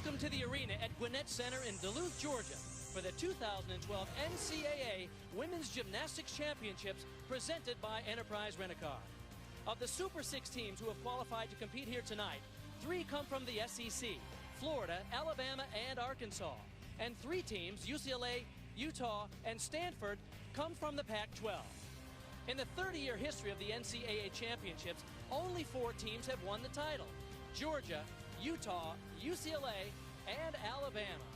Welcome to the arena at Gwinnett Center in Duluth, Georgia for the 2012 NCAA Women's Gymnastics Championships presented by Enterprise Rent-A-Car. Of the Super 6 teams who have qualified to compete here tonight, 3 come from the SEC, Florida, Alabama, and Arkansas. And 3 teams, UCLA, Utah, and Stanford, come from the Pac-12. In the 30-year history of the NCAA Championships, only 4 teams have won the title: Georgia, Utah, UCLA, and Alabama.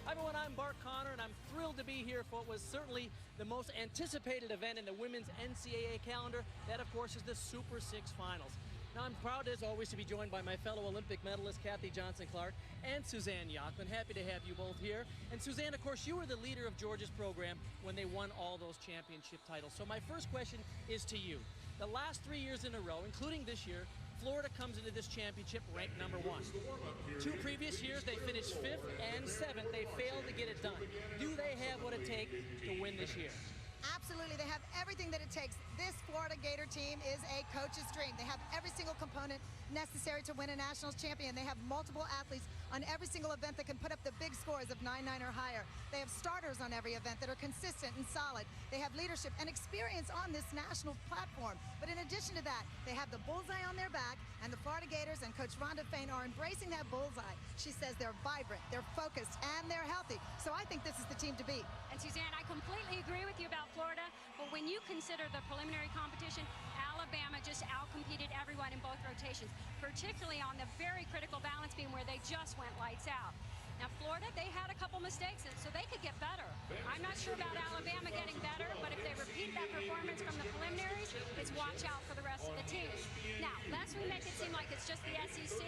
Hi everyone, I'm Bart Connor, and I'm thrilled to be here for what was certainly the most anticipated event in the women's NCAA calendar. That, of course, is the Super 6 Finals. Now, I'm proud, as always, to be joined by my fellow Olympic medalists, Kathy Johnson-Clark and Suzanne Yockman. Happy to have you both here. And Suzanne, of course, you were the leader of Georgia's program when they won all those championship titles. So my first question is to you. The last 3 years in a row, including this year, Florida comes into this championship ranked #1. 2 previous years, they finished 5th and 7th. They failed to get it done. Do they have what it takes to win this year? Absolutely, they have everything that it takes. This Florida Gator team is a coach's dream. They have every single component necessary to win a national champion. They have multiple athletes on every single event that can put up the big scores of 9-9 or higher. They have starters on every event that are consistent and solid. They have leadership and experience on this national platform. But in addition to that, they have the bullseye on their back, and the Florida Gators and Coach Rhonda Fain are embracing that bullseye. She says they're vibrant, they're focused, and they're healthy. So I think this is the team to beat. And Suzanne, I completely agree with you about Florida, but when you consider the preliminary competition, Alabama just outcompeted everyone in both rotations, particularly on the very critical balance beam where they just went lights out. Now, Florida, they had a couple mistakes, so they could get better. I'm not sure about Alabama getting better, but if they repeat that performance from the preliminaries, it's watch out for the rest of the team. Now, lest we make it seem like it's just the SEC,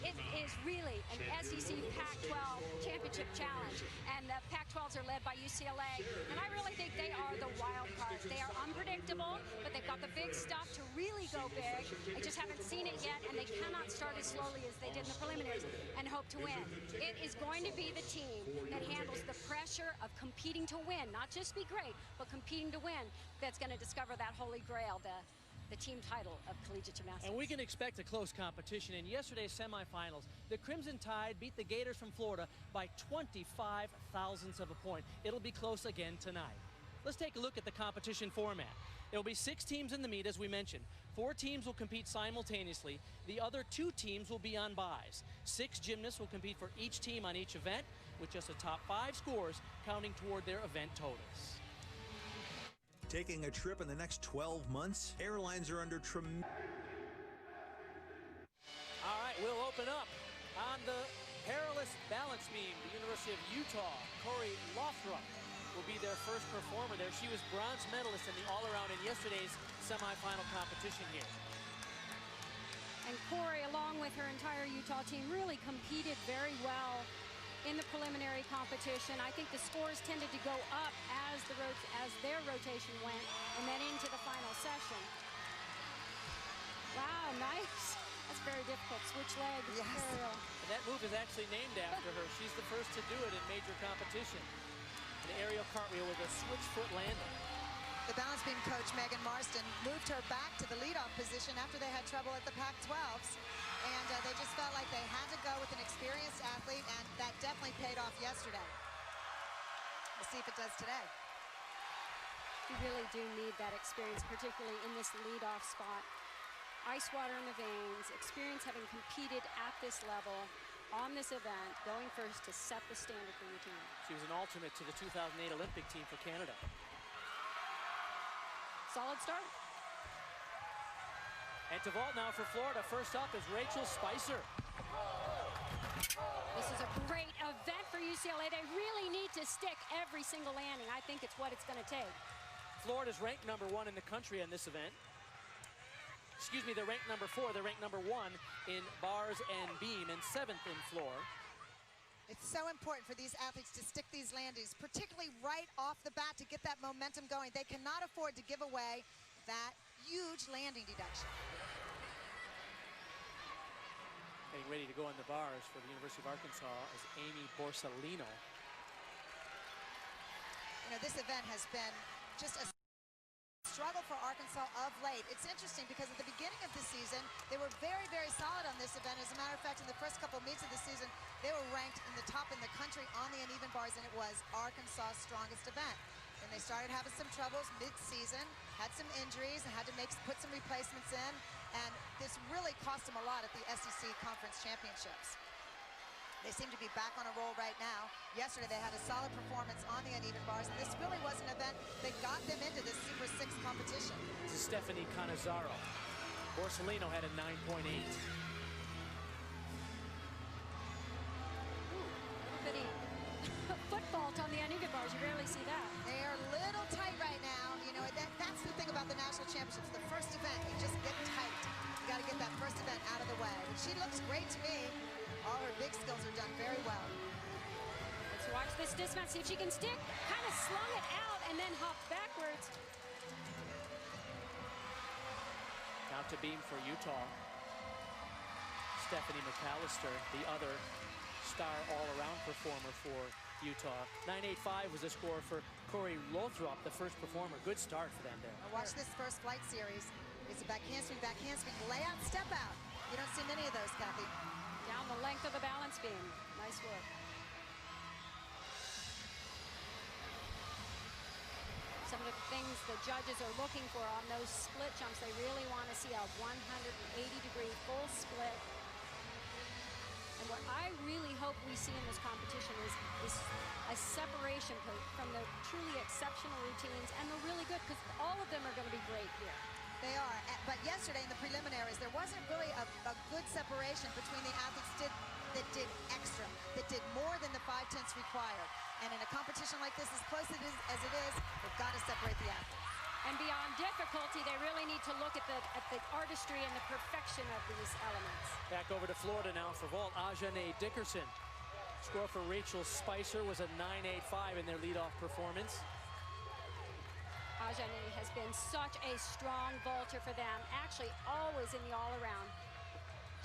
it is really an SEC Pac-12 championship challenge, and the Pac-12s are led by UCLA, and I really think they are the wild card. They are unpredictable, but they've got the big stuff to really go big. They just haven't seen it yet, and they cannot start as slowly as they did in the preliminaries and hope to win. It is going to be the team that handles the pressure of competing to win, not just be great, but competing to win, that's going to discover that holy grail, the team title of collegiate gymnastics. And we can expect a close competition. In yesterday's semifinals, the Crimson Tide beat the Gators from Florida by 25 thousandths of a point. It'll be close again tonight. Let's take a look at the competition format. There will be 6 teams in the meet, as we mentioned. 4 teams will compete simultaneously. The other 2 teams will be on buys. 6 gymnasts will compete for each team on each event, with just the top 5 scores counting toward their event totals. Taking a trip in the next 12 months, airlines are under tremendous... All right, we'll open up on the perilous balance beam. The University of Utah, Corey Lothrop, will be their first performer there. She was bronze medalist in the all-around in yesterday's semifinal competition here. And Corey, along with her entire Utah team, really competed very well in the preliminary competition. I think the scores tended to go up as their rotation went, and then into the final session. Wow, nice. That's very difficult. Switch leg aerial. And that move is actually named after her. She's the first to do it in major competition. An aerial cartwheel with a switch foot landing. The balance beam coach, Megan Marston, moved her back to the leadoff position after they had trouble at the Pac-12s. And they just felt like they had to go with an experienced athlete, and that definitely paid off yesterday. We'll see if it does today. You really do need that experience, particularly in this leadoff spot. Ice water in the veins, experience having competed at this level on this event, going first to set the standard for your team. She was an alternate to the 2008 Olympic team for Canada. Solid start. And to vault now for Florida. First up is Rachel Spicer. This is a great event for UCLA. They really need to stick every single landing. I think it's what it's going to take. Florida's ranked #1 in the country on this event. Excuse me, they're ranked #4. They're ranked #1 in bars and beam and 7th in floor. It's so important for these athletes to stick these landings, particularly right off the bat, to get that momentum going. They cannot afford to give away that huge landing deduction. Getting ready to go on the bars for the University of Arkansas is Amy Borsellino. You know, this event has been just a struggle for Arkansas of late. It's interesting because at the beginning of the season, they were very, very solid on this event. As a matter of fact, in the first couple meets of the season, they were ranked in the top in the country on the uneven bars, and it was Arkansas's strongest event. And they started having some troubles mid-season, had some injuries, and had to put some replacements in. And this really cost them a lot at the SEC Conference Championships. They seem to be back on a roll right now. Yesterday, they had a solid performance on the uneven bars, and this really was an event that got them into this Super 6 competition. This is Stephanie Cannizaro. Borsellino had a 9.8. Little bitty foot fault on the uneven bars. You rarely see that. They are a little tight right now. You know, that's the thing about the national championships. The first event, you just get tight. You got to get that first event out of the way. But she looks great to me. All her big skills are done very well. Let's watch this dismount, see if she can stick. Kind of slung it out and then hop backwards. Now to beam for Utah. Stephanie McAllister, the other star all-around performer for Utah. 9.85 was the score for Corey Lothrop, the first performer. Good start for them there. Now watch this first flight series. It's a back handspring, layout, step out. You don't see many of those, Kathy. Down the length of the balance beam. Nice work. Some of the things the judges are looking for on those split jumps, they really want to see a 180-degree full split. And what I really hope we see in this competition is a separation from the truly exceptional routines and the really good, because all of them are going to be great here. They are, but yesterday in the preliminaries, there wasn't really a good separation between the athletes that did extra, that did more than the 5/10 required. And in a competition like this, as close as it is, they've got to separate the athletes. And beyond difficulty, they really need to look at the artistry and the perfection of these elements. Back over to Florida now for vault. Ajane Dickerson. Score for Rachel Spicer was a 9.85 in their leadoff performance. Ajane has been such a strong vaulter for them, actually always in the all-around.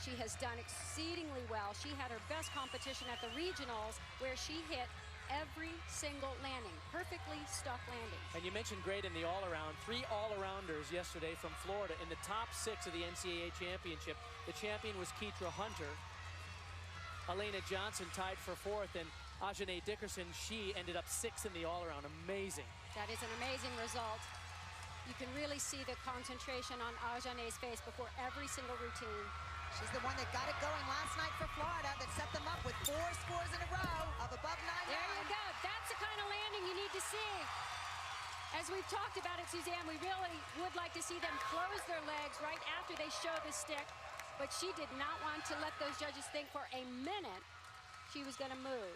She has done exceedingly well. She had her best competition at the regionals, where she hit every single landing, perfectly stuck landing. And you mentioned great in the all-around. 3 all-arounders yesterday from Florida in the top 6 of the NCAA championship. The champion was Keitra Hunter. Elena Johnson tied for 4th, and Ajane Dickerson, she ended up 6th in the all-around. Amazing. That is an amazing result. You can really see the concentration on Ajane's face before every single routine. She's the one that got it going last night for Florida, that set them up with 4 scores in a row of above 9. There you go. That's the kind of landing you need to see. As we've talked about it, Suzanne, we really would like to see them close their legs right after they show the stick, but she did not want to let those judges think for a minute she was going to move.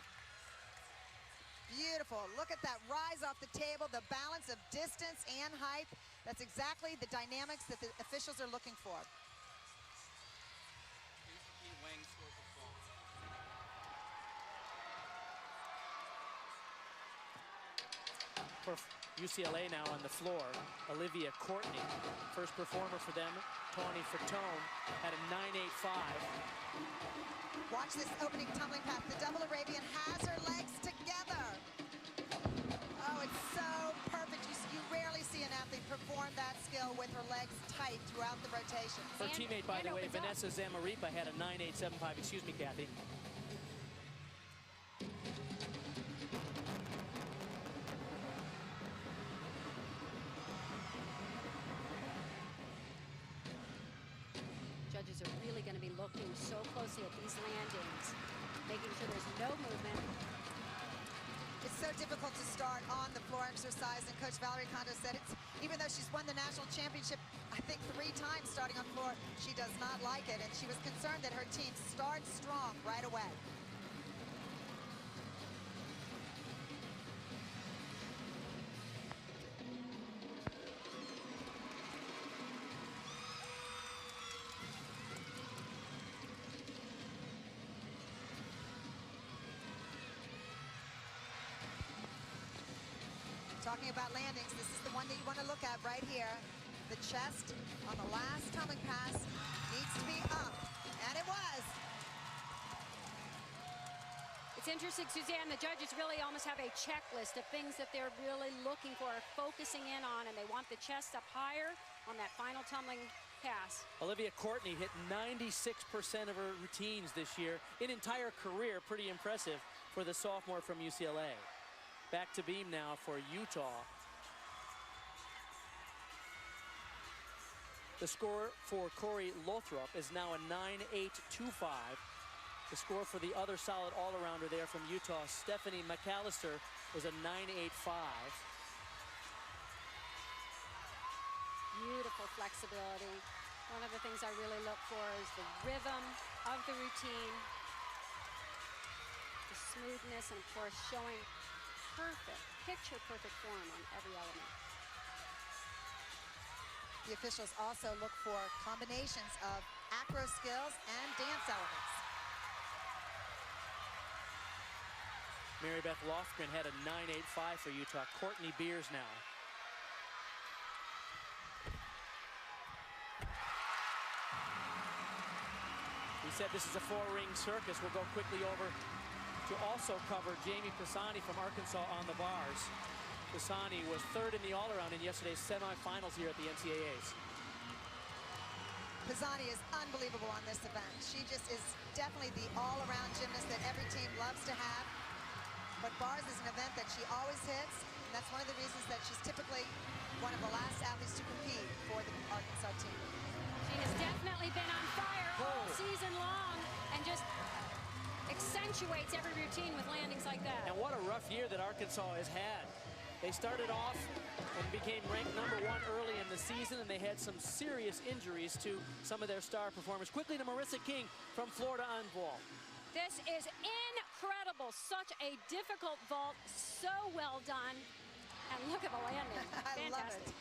Beautiful. Look at that rise off the table, the balance of distance and height. That's exactly the dynamics that the officials are looking for. For UCLA now on the floor, Olivia Courtney, first performer for them. Tawny Fatone had a 9.85. Watch this opening tumbling path. The double Arabian has her legs together. Oh, it's so perfect. You rarely see an athlete perform that skill with her legs tight throughout the rotation. Her teammate, by the way, Vanessa Zamaripa, had a 9.875. Excuse me, Kathy. Judges are really going to be looking so closely at these landings, making sure there's no movement. It's so difficult to start on the floor exercise, and Coach Valerie Kondo said it's, even though she's won the national championship, I think 3 times starting on floor, she does not like it, and she was concerned that her team starts strong right away. Talking about landings, this is the one that you want to look at right here. The chest on the last tumbling pass needs to be up, and it was. It's It's interesting, Suzanne, the judges really almost have a checklist of things that they're really looking for, focusing in on, and they want the chest up higher on that final tumbling pass. Olivia Courtney hit 96% of her routines this year. In entire career, pretty impressive for the sophomore from UCLA. Back to beam now for Utah. The score for Corey Lothrop is now a 9.825. The score for the other solid all-arounder there from Utah, Stephanie McAllister, was a 9.85. Beautiful flexibility. One of the things I really look for is the rhythm of the routine, the smoothness, and of course showing perfect, picture-perfect form on every element. The officials also look for combinations of acro skills and dance elements. Mary Beth Lofgren had a 9.85 for Utah. Courtney Beers now. We said this is a four-ring circus. We'll go quickly over to also cover Jamie Pisani from Arkansas on the bars. Pisani was third in the all-around in yesterday's semifinals here at the NCAAs. Pisani is unbelievable on this event. She just is definitely the all-around gymnast that every team loves to have. But bars is an event that she always hits, and that's one of the reasons that she's typically one of the last athletes to compete for the Arkansas team. She has definitely been on fire all season long and just accentuates every routine with landings like that. And what a rough year that Arkansas has had. They started off and became ranked #1 early in the season, and they had some serious injuries to some of their star performers. Quickly to Marissa King from Florida on vault. This is incredible. Such a difficult vault. So well done. And look at the landing. I love it.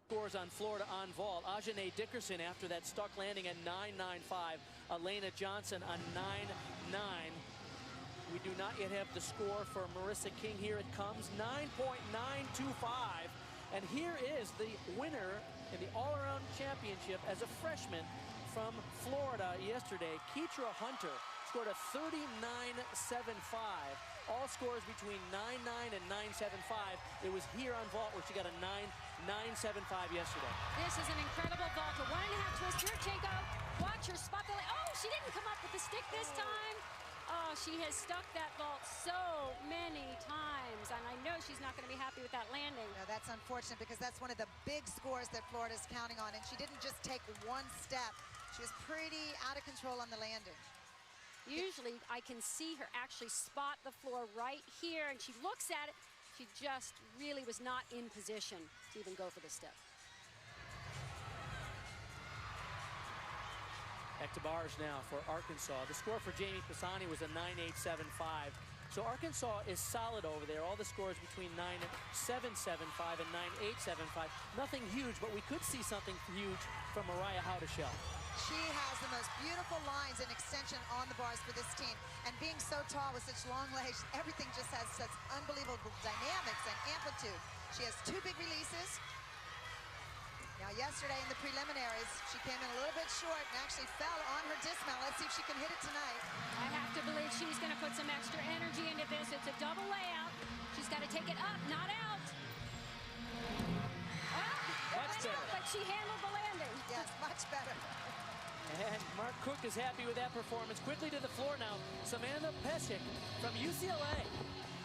Scores on Florida on vault. Ajane Dickerson after that stuck landing at 9.95. Elena Johnson a 9.9. We do not yet have the score for Marissa King. Here it comes, 9.925. And here is the winner in the all-around championship as a freshman from Florida yesterday. Keitra Hunter scored a 39.75. All scores between 9.9 and 9.75. It was here on vault where she got a 9.975 yesterday. This is an incredible vault. A 1.5 twist. Yurchenko, watch her spot the. Oh, she didn't come up with the stick this time. Oh, she has stuck that vault so many times, and I know she's not going to be happy with that landing. No, that's unfortunate because that's one of the big scores that Florida's counting on, and she didn't just take one step. She was pretty out of control on the landing. Usually, I can see her actually spot the floor right here, and she looks at it. She just really was not in position to even go for the step. Back to bars now for Arkansas. The score for Jamie Pisani was a 9.875. So Arkansas is solid over there. All the scores between 9.775 and 9.875. Nothing huge, but we could see something huge from Mariah Howdeshell. She has the most beautiful lines and extension on the bars for this team. And being so tall with such long legs, everything just has such unbelievable dynamics and amplitude. She has two big releases. Now, yesterday in the preliminaries, she came in a little bit short and actually fell on her dismount. Let's see if she can hit it tonight. I have to believe she's going to put some extra energy into this. It's a double layout. She's got to take it up, not out. Oh, much better. But she handled the landing. Yes, much better. And Mark Cook is happy with that performance. Quickly to the floor now, Samantha Pesek from UCLA.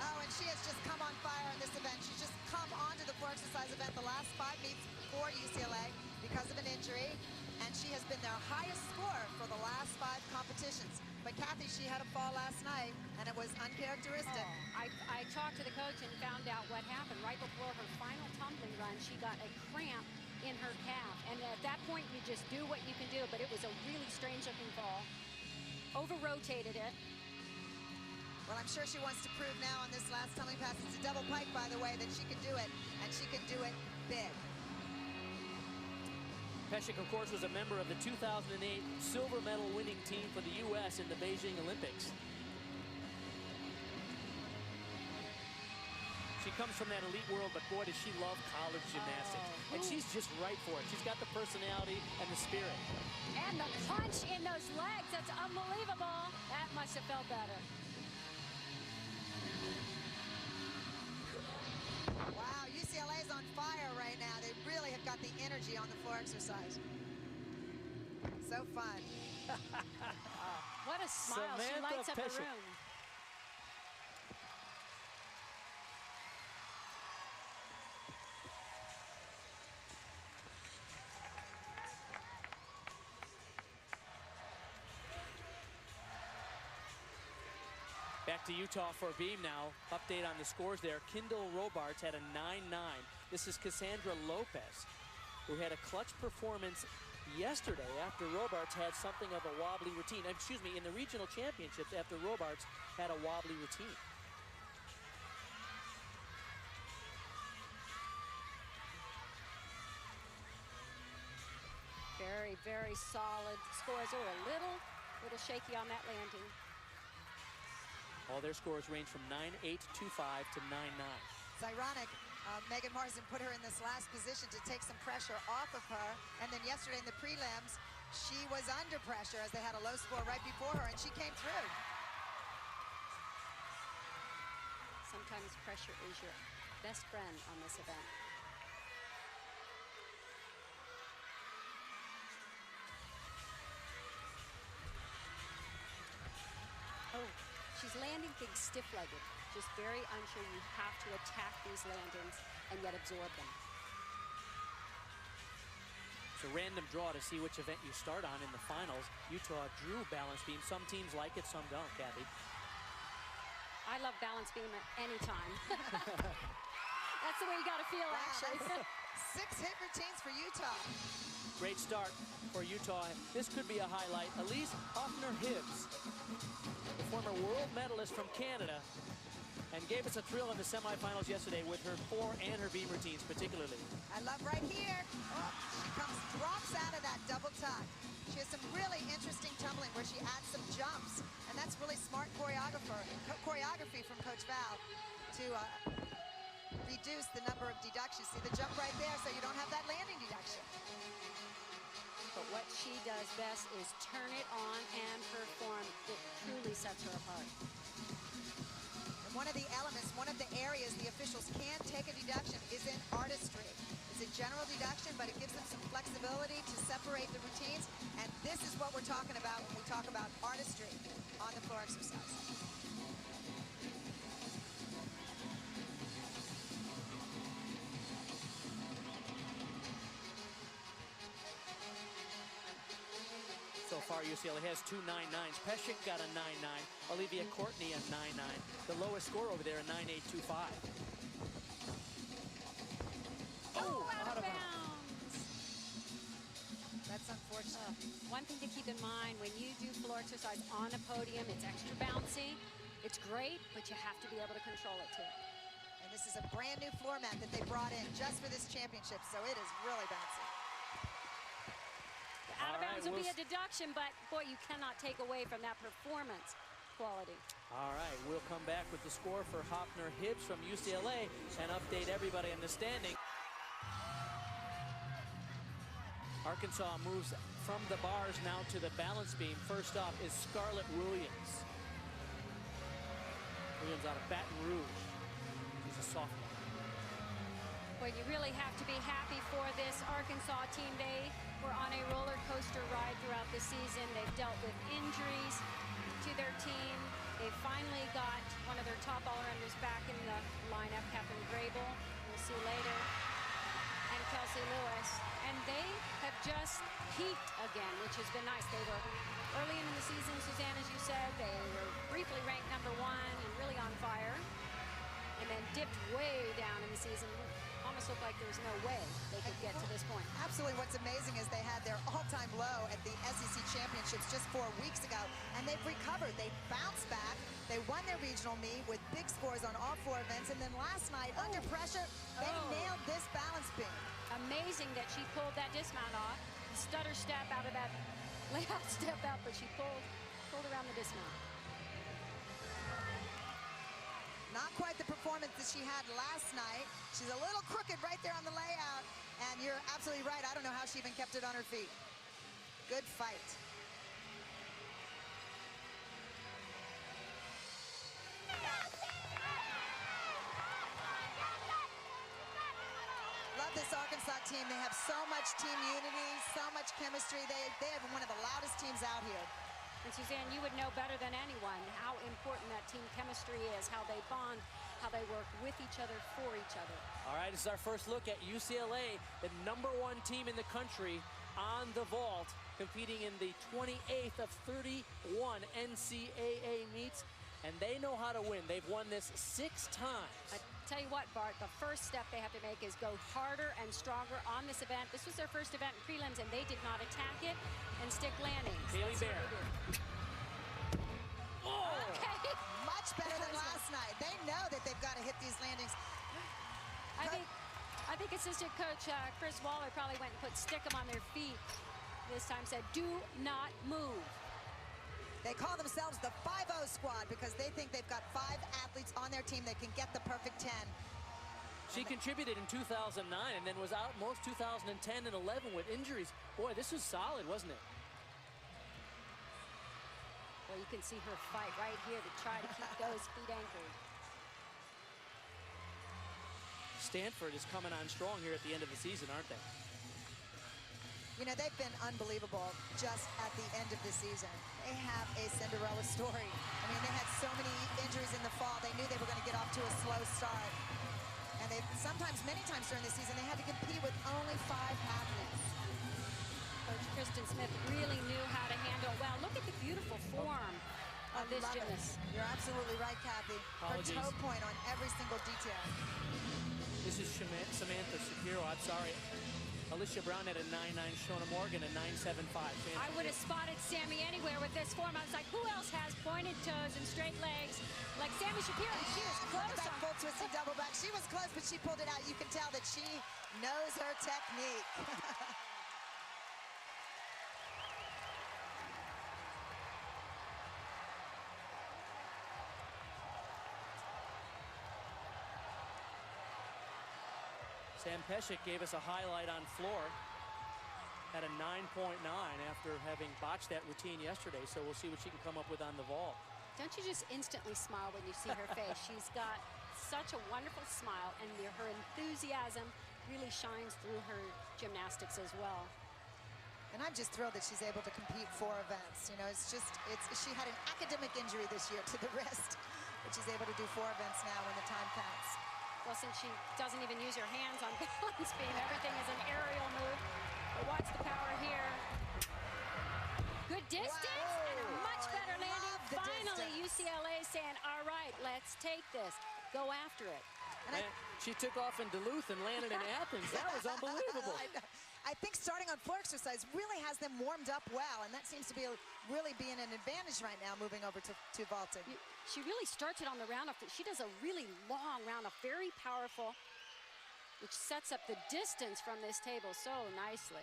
Oh, and she has just come on fire in this event. She's just come onto the floor exercise event the last 5 meets for UCLA because of an injury, and she has been their highest scorer for the last 5 competitions. But Kathy, she had a fall last night, and it was uncharacteristic. Oh, I talked to the coach and found out what happened. Right before her final tumbling run, she got a cramp in her calf, and at that point, you just do what you can do, but it was a really strange-looking fall. Over-rotated it. Well, I'm sure she wants to prove now on this last tumbling pass, it's a double pike, by the way, that she can do it, and she can do it big. Pesek, of course, was a member of the 2008 silver medal winning team for the U.S. in the Beijing Olympics. She comes from that elite world, but boy, does she love college gymnastics. And she's just right for it. She's got the personality and the spirit. And the punch in those legs, that's unbelievable. That must have felt better. Wow, UCLA is on fire right now. They really have got the energy on the floor exercise. So fun. What a smile. She lights up the room. Back to Utah for beam now. Update on the scores there. Kendall Robarts had a 9-9. This is Cassandra Lopez, who had a clutch performance yesterday after Robarts had something of a wobbly routine. Excuse me, in the regional championships after Robarts had a wobbly routine. Very, very solid scores. They were a little shaky on that landing. All their scores range from 9-8, 2-5 to 9-9. It's ironic. Megan Marsden put her in this last position to take some pressure off of her. And then yesterday in the prelims, she was under pressure as they had a low score right before her, and she came through. Sometimes pressure is your best friend on this event. Oh. She's landing things stiff-legged, just very unsure. You have to attack these landings and yet absorb them. It's a random draw to see which event you start on in the finals. Utah drew balance beam. Some teams like it, some don't, Kathy. I love balance beam at any time. That's the way you got to feel, actually. 6 hit routines for Utah. Great start for Utah. This could be a highlight. Elise Hoffner-Hibbs, the former world medalist from Canada, and gave us a thrill in the semifinals yesterday with her 4 and her beam routines particularly. I love right here. Oh, she drops out of that double tuck. She has some really interesting tumbling where she adds some jumps, and that's really smart choreography from Coach Val to reduce the number of deductions. See the jump right there, so you don't have that landing deduction. But what she does best is turn it on and perform. It truly sets her apart. And one of the elements, one of the areas the officials can take a deduction is in artistry. It's a general deduction, but it gives them some flexibility to separate the routines. And this is what we're talking about when we talk about artistry on the floor exercise. So far, UCLA has 2 9-9s. Peshek got a 9-9. Olivia Courtney a 9-9. The lowest score over there, a 9-8, 2-5. Oh, out of bounds. That's unfortunate. One thing to keep in mind when you do floor exercise on a podium, it's extra bouncy. It's great, but you have to be able to control it too. And this is a brand new floor mat that they brought in just for this championship, so it is really bouncy. Out of bounds will be a deduction, but boy, you cannot take away from that performance quality. All right, we'll come back with the score for Hoffner-Hibbs from UCLA and update everybody in the standing. Arkansas moves from the bars now to the balance beam. First up is Scarlett Williams. Williams out of Baton Rouge. She's a sophomore. Well, you really have to be happy for this Arkansas team. They were on a roller coaster ride throughout the season. They've dealt with injuries to their team. They finally got one of their top all-arounders back in the lineup, Catherine Grable, we'll see later, and Kelsey Lewis. And they have just peaked again, which has been nice. They were early in the season, Suzanne, as you said, they were briefly ranked #1 and really on fire, and then dipped way down in the season. Almost looked like there was no way they could get to this point. Absolutely. What's amazing is they had their all-time low at the SEC Championships just 4 weeks ago, and they've recovered. They bounced back. They won their regional meet with big scores on all 4 events, and then last night, under pressure, they nailed this balance beam. Amazing that she pulled that dismount off. Stutter step out of that layout step out, but she pulled around the dismount. Not quite the performance that she had last night. She's a little crooked right there on the layout, and you're absolutely right. I don't know how she even kept it on her feet. good fight. Love this Arkansas team. They have so much team unity, so much chemistry. They have one of the loudest teams out here. And Suzanne, you would know better than anyone how important that team chemistry is, how they bond, how they work with each other, for each other. All right, this is our first look at UCLA, the #1 team in the country on the vault, competing in the 28th of 31 NCAA meets, and they know how to win. They've won this 6 times. I tell you what, Bart, the first step they have to make is go harder and stronger on this event. This was their first event in prelims, and they did not attack it and stick landings. Haley Bear. Oh! Okay. Much better than last night. They know that they've got to hit these landings. I think assistant coach Chris Waller probably went and put Stickum on their feet this time, said, do not move. They call themselves the 5-0 squad because they think they've got 5 athletes on their team that can get the perfect 10. She contributed in 2009 and then was out most 2010 and 11 with injuries. Boy, this was solid, wasn't it? Well, you can see her fight right here to try to keep those feet anchored. Stanford is coming on strong here at the end of the season, aren't they? You know, they've been unbelievable just at the end of the season. They have a Cinderella story. I mean, they had so many injuries in the fall. They knew they were going to get off to a slow start. And they sometimes, many times during the season, they had to compete with only 5 athletes. Coach Kristen Smith really knew how to handle it well. Look at the beautiful form of this gymnast. You're absolutely right, Kathy. Apologies. Her toe point on every single detail. This is Samantha Shapiro. I'm sorry. Alicia Brown had a 9.9, Shona Morgan a 9.75. I would have spotted Sammy anywhere with this form. I was like, who else has pointed toes and straight legs like Sammy Shapiro? She was close. That full twisting double back. She was close, but she pulled it out. You can tell that she knows her technique. Sam Pesek gave us a highlight on floor. Had a 9.9 after having botched that routine yesterday, so we'll see what she can come up with on the vault. Don't you just instantly smile when you see her face? She's got such a wonderful smile, and her enthusiasm really shines through her gymnastics as well. And I'm just thrilled that she's able to compete 4 events. You know, she had an academic injury this year to the wrist, but she's able to do 4 events now when the time counts. Well, since she doesn't even use her hands on balance beam, everything is an aerial move. But watch the power here. Good distance and a much better landing. Finally, UCLA saying, all right, let's take this. Go after it. And she took off in Duluth and landed in Athens. That was unbelievable. I think starting on floor exercise really has them warmed up well, and that seems to be really being an advantage right now moving over to vaulting. She really starts it on the round off. She does a really long round off, very powerful, which sets up the distance from this table so nicely.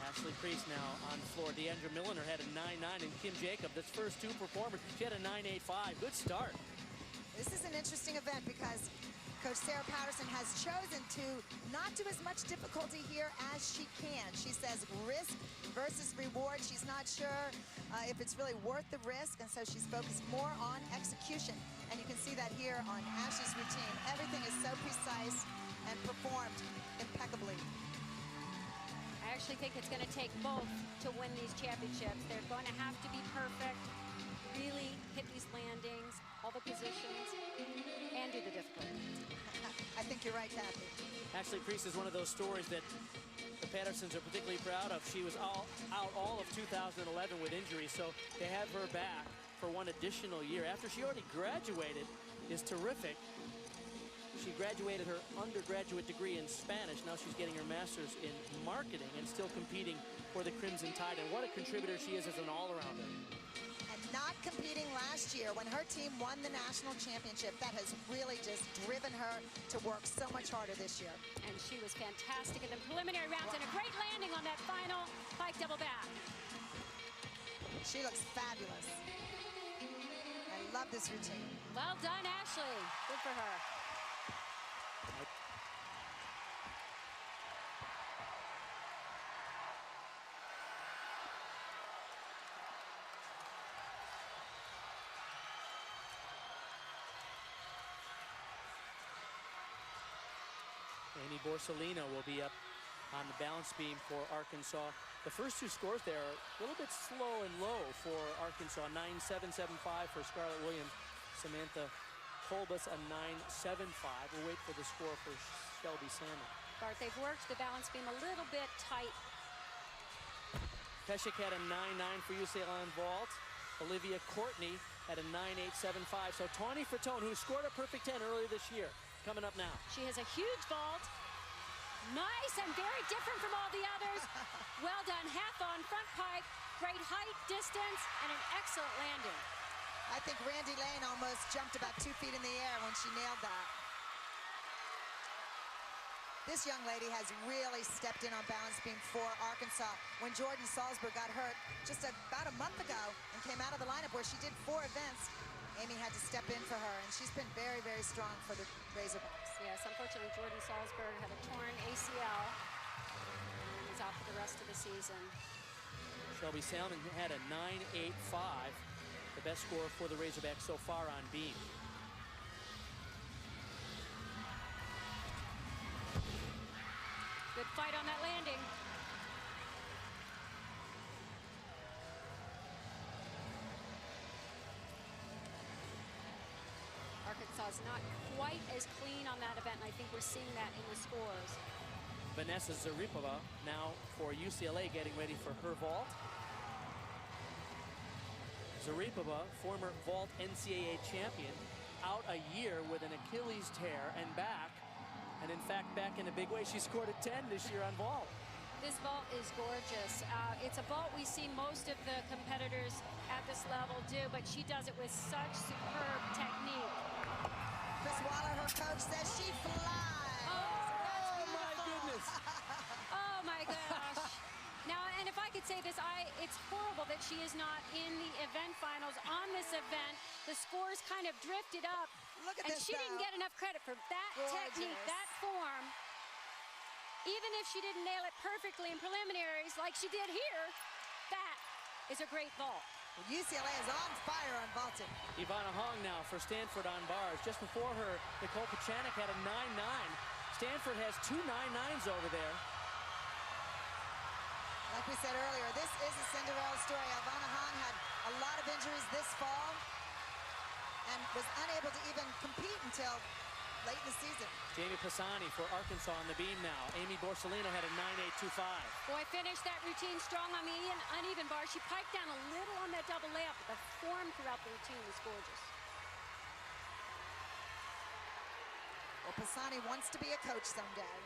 Ashley Priest now on the floor. Deandra Milliner had a 9.9, and Kim Jacob, this first 2 performers, she had a 9.85. Good start. This is an interesting event because Coach Sarah Patterson has chosen to not do as much difficulty here as she can. She says risk versus reward. She's not sure if it's really worth the risk, and so she's focused more on execution. And you can see that here on Ashley's routine. Everything is so precise and performed impeccably. I actually think it's going to take both to win these championships. They're going to have to be perfect, really hit these landings, all the positions, and do the difficulty. I think you're right, Kathy. Ashley Priest is one of those stories that the Pattersons are particularly proud of. She was out all of 2011 with injuries, so to have her back for 1 additional year after she already graduated is terrific. She graduated her undergraduate degree in Spanish. Now she's getting her master's in marketing and still competing for the Crimson Tide. And what a contributor she is as an all-arounder. And not competing last year when her team won the national championship. That has really just driven her to work so much harder this year. And she was fantastic in the preliminary rounds and a great landing on that final pike double back. She looks fabulous. I love this routine. Well done, Ashley. Good for her. Amy Borsellino will be up on the balance beam for Arkansas. The first two scores there are a little bit slow and low for Arkansas. 9.775 for Scarlett Williams. Samantha Kolbus a 9.75. We'll wait for the score for Shelby Salmon. Bart, they've worked the balance beam a little bit tight. Peshek had a 9.9 for UCLA on vault. Olivia Courtney had a 9.875. So Tawny Fratone, who scored a perfect 10 earlier this year, coming up now. She has a huge vault. Nice and very different from all the others. Well done, half on front pike. Great height, distance, and an excellent landing. I think Randy Lane almost jumped about 2 feet in the air when she nailed that. This young lady has really stepped in on balance beam for Arkansas. When Jordan Salzberg got hurt just about a month ago and came out of the lineup where she did 4 events, Amy had to step in for her, and she's been very, very strong for the Razorbacks. Yes, unfortunately, Jordan Salzberg had a torn ACL and is out for the rest of the season. Shelby Salmon had a 9.85, the best score for the Razorbacks so far on beam. Good fight on that landing. Arkansas is not quite as clean on that event, and I think we're seeing that in the scores. Vanessa Zaripova now for UCLA getting ready for her vault. Zaripova, former vault NCAA champion, out a year with an Achilles tear and back. And in fact, back in a big way. She scored a 10 this year on vault. This vault is gorgeous. It's a vault we see most of the competitors at this level do, but she does it with such superb technique. Chris Waller, her coach, says she flies. Oh my goodness. Oh my gosh. Now, and if I could say this, it's horrible that she is not in the event finals. On this event, the scores kind of drifted up. Look at and this, she didn't get enough credit for that technique, that form. Even if she didn't nail it perfectly in preliminaries like she did here, that is a great vault. UCLA is on fire on vaulting. Ivana Hong now for Stanford on bars. Just before her, Nicole Pachanik had a 9.9. Stanford has 2 9.9s over there. Like we said earlier, this is a Cinderella story. Ivana Hong had a lot of injuries this fall and was unable to even compete until late in the season. Jamie Pisani for Arkansas on the beam now. Amy Borsellino had a 9.825. Boy, finished that routine strong on the uneven bar. She piked down a little on that double layup, but the form throughout the routine was gorgeous. Well, Pisani wants to be a coach someday.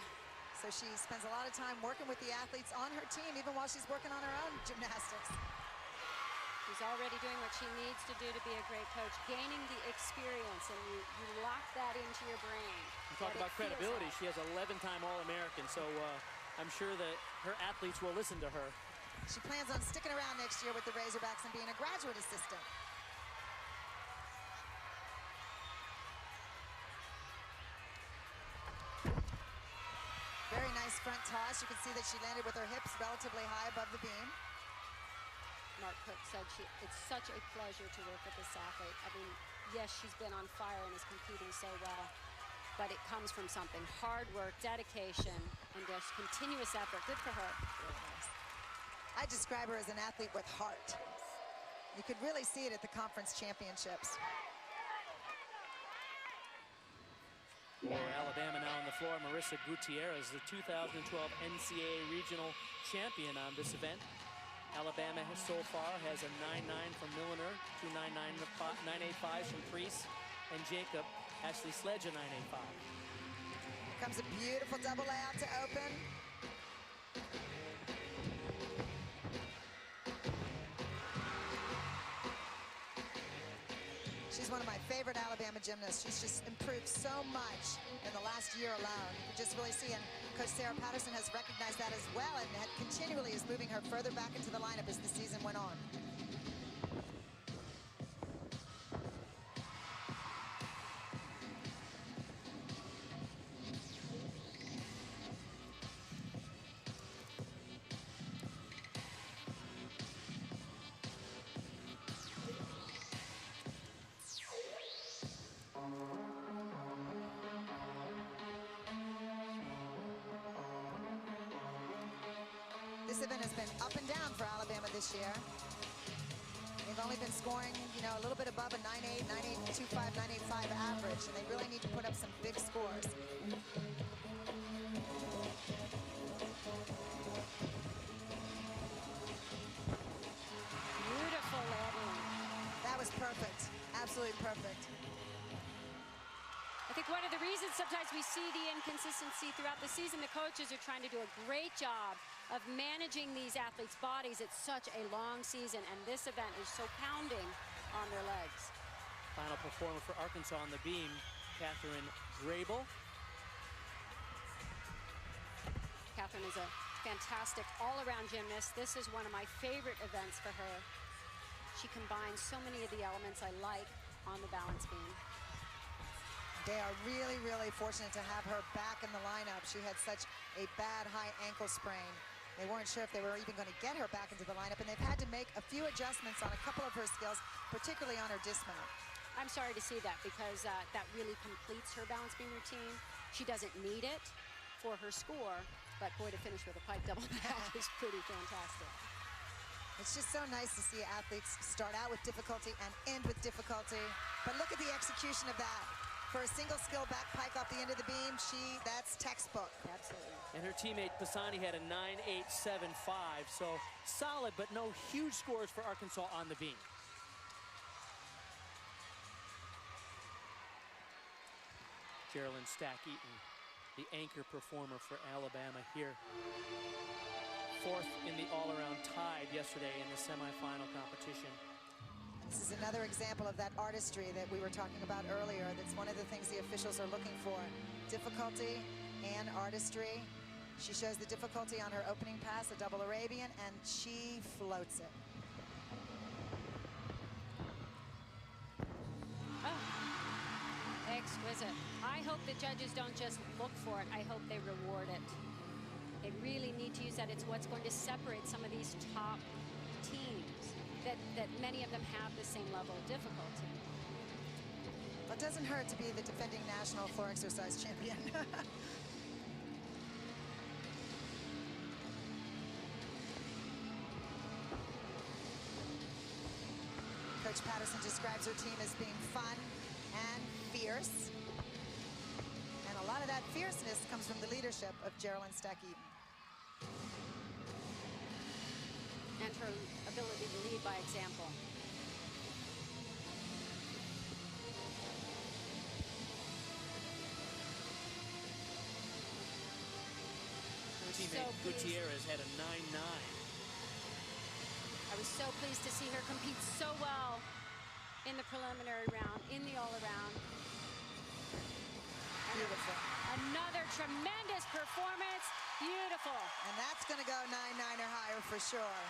So she spends a lot of time working with the athletes on her team, even while she's working on her own gymnastics. She's already doing what she needs to do to be a great coach, gaining the experience, and you lock that into your brain. You talk about credibility. She has 11-time All-American, so I'm sure that her athletes will listen to her. She plans on sticking around next year with the Razorbacks and being a graduate assistant. Very nice front toss. You can see that she landed with her hips relatively high above the beam. Mark Cook said it's such a pleasure to work with this athlete. I mean, yes, she's been on fire and is competing so well, but it comes from something. Hard work, dedication, and just continuous effort. Good for her. Really nice. I describe her as an athlete with heart. You could really see it at the conference championships. For Alabama now on the floor, Marissa Gutierrez, the 2012 NCAA regional champion on this event. Alabama so far has a 9.9 from Milliner, 2 9.85s from Priest, and Jacob. Ashley Sledge a 9.85. Comes a beautiful double layout to open. She's one of my favorite Alabama gymnasts. She's just improved so much in the last year alone. You can just really see, and Coach Sarah Patterson has recognized that as well and continually is moving her further back into the lineup as the season went on. event has been up and down for Alabama this year. They've only been scoring, you know, a little bit above a 9.8, 9.825, 9.85 average, and they really need to put up some big scores. Beautiful landing. That was perfect. Absolutely perfect. I think one of the reasons sometimes we see the inconsistency throughout the season, the coaches are trying to do a great job of managing these athletes' bodies. It's such a long season, and this event is so pounding on their legs. Final performer for Arkansas on the beam, Catherine Grable. Catherine is a fantastic all-around gymnast. This is one of my favorite events for her. She combines so many of the elements I like on the balance beam. They are really, really fortunate to have her back in the lineup. She had such a bad high ankle sprain. They weren't sure if they were even going to get her back into the lineup, and they've had to make a few adjustments on a couple of her skills, particularly on her dismount. I'm sorry to see that, because that really completes her balance beam routine. She doesn't need it for her score, but boy, to finish with a pike double that is pretty fantastic. It's just so nice to see athletes start out with difficulty and end with difficulty. But look at the execution of that. For a single skill back pike off the end of the beam, that's textbook. Absolutely. And her teammate Pisani had a 9.875, so solid, but no huge scores for Arkansas on the beam. Geraldine Stack-Eaton, the anchor performer for Alabama here. Fourth in the all-around tide yesterday in the semifinal competition. This is another example of that artistry that we were talking about earlier. That's one of the things the officials are looking for. Difficulty and artistry. She shows the difficulty on her opening pass, a double Arabian, and she floats it. Oh, exquisite. I hope the judges don't just look for it. I hope they reward it. They really need to use that. It's what's going to separate some of these top teams. That many of them have the same level of difficulty. Well, it doesn't hurt to be the defending national floor exercise champion. Coach Patterson describes her team as being fun and fierce. And a lot of that fierceness comes from the leadership of Geraldine Stack-Eaton. And her ability to lead by example. Her teammate Gutierrez had a 9.9. I was so pleased to see her compete so well in the preliminary round, in the all-around. Beautiful. Another tremendous performance. Beautiful. And that's going to go 9.9 or higher for sure.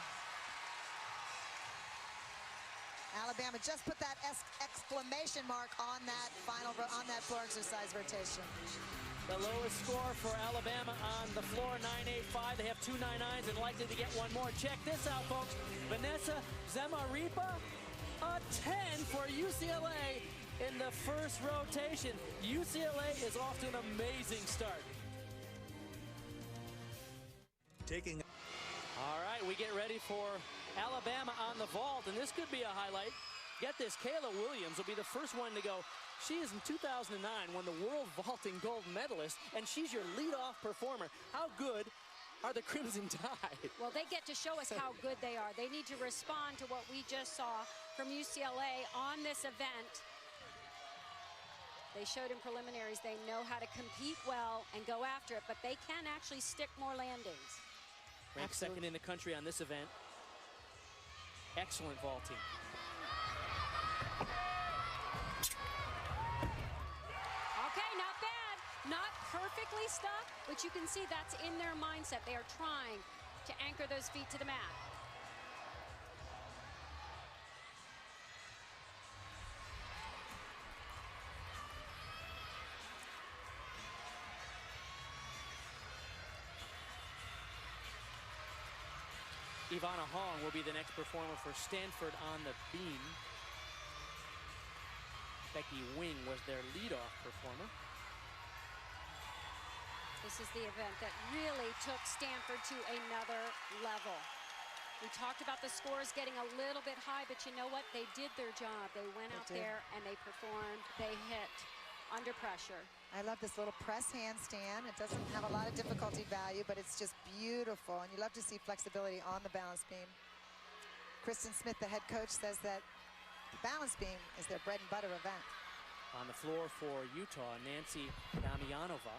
Alabama just put that exclamation mark on that floor exercise rotation. The lowest score for Alabama on the floor, 9.85. They have 2 9.9s and likely to get one more. Check this out, folks. Vanessa Zamaripa, a 10 for UCLA in the first rotation. UCLA is off to an amazing start. All right, we get ready for Alabama on the vault, and this could be a highlight. Get this, Kayla Williams will be the first one to go. She is in 2009 won the world vaulting gold medalist, and she's your leadoff performer. How good are the Crimson Tide? Well, they get to show us how good they are. They need to respond to what we just saw from UCLA on this event. They showed in preliminaries they know how to compete well and go after it, but they can actually stick more landings. Ranked second in the country on this event. Excellent vaulting. Okay, not bad. Not perfectly stuck, but you can see that's in their mindset. They are trying to anchor those feet to the mat. Ivana Hong will be the next performer for Stanford on the beam. Becky Wing was their leadoff performer. The This is the event that really took Stanford to another level. We talked about the scores getting a little bit high, but you know what? They did their job. They went out there and they performed. They hit under pressure. I love this little press handstand. It doesn't have a lot of difficulty value, but it's just beautiful. And you love to see flexibility on the balance beam. Kristen Smith, the head coach, says that the balance beam is their bread and butter event. On the floor for Utah, Nancy Damianova.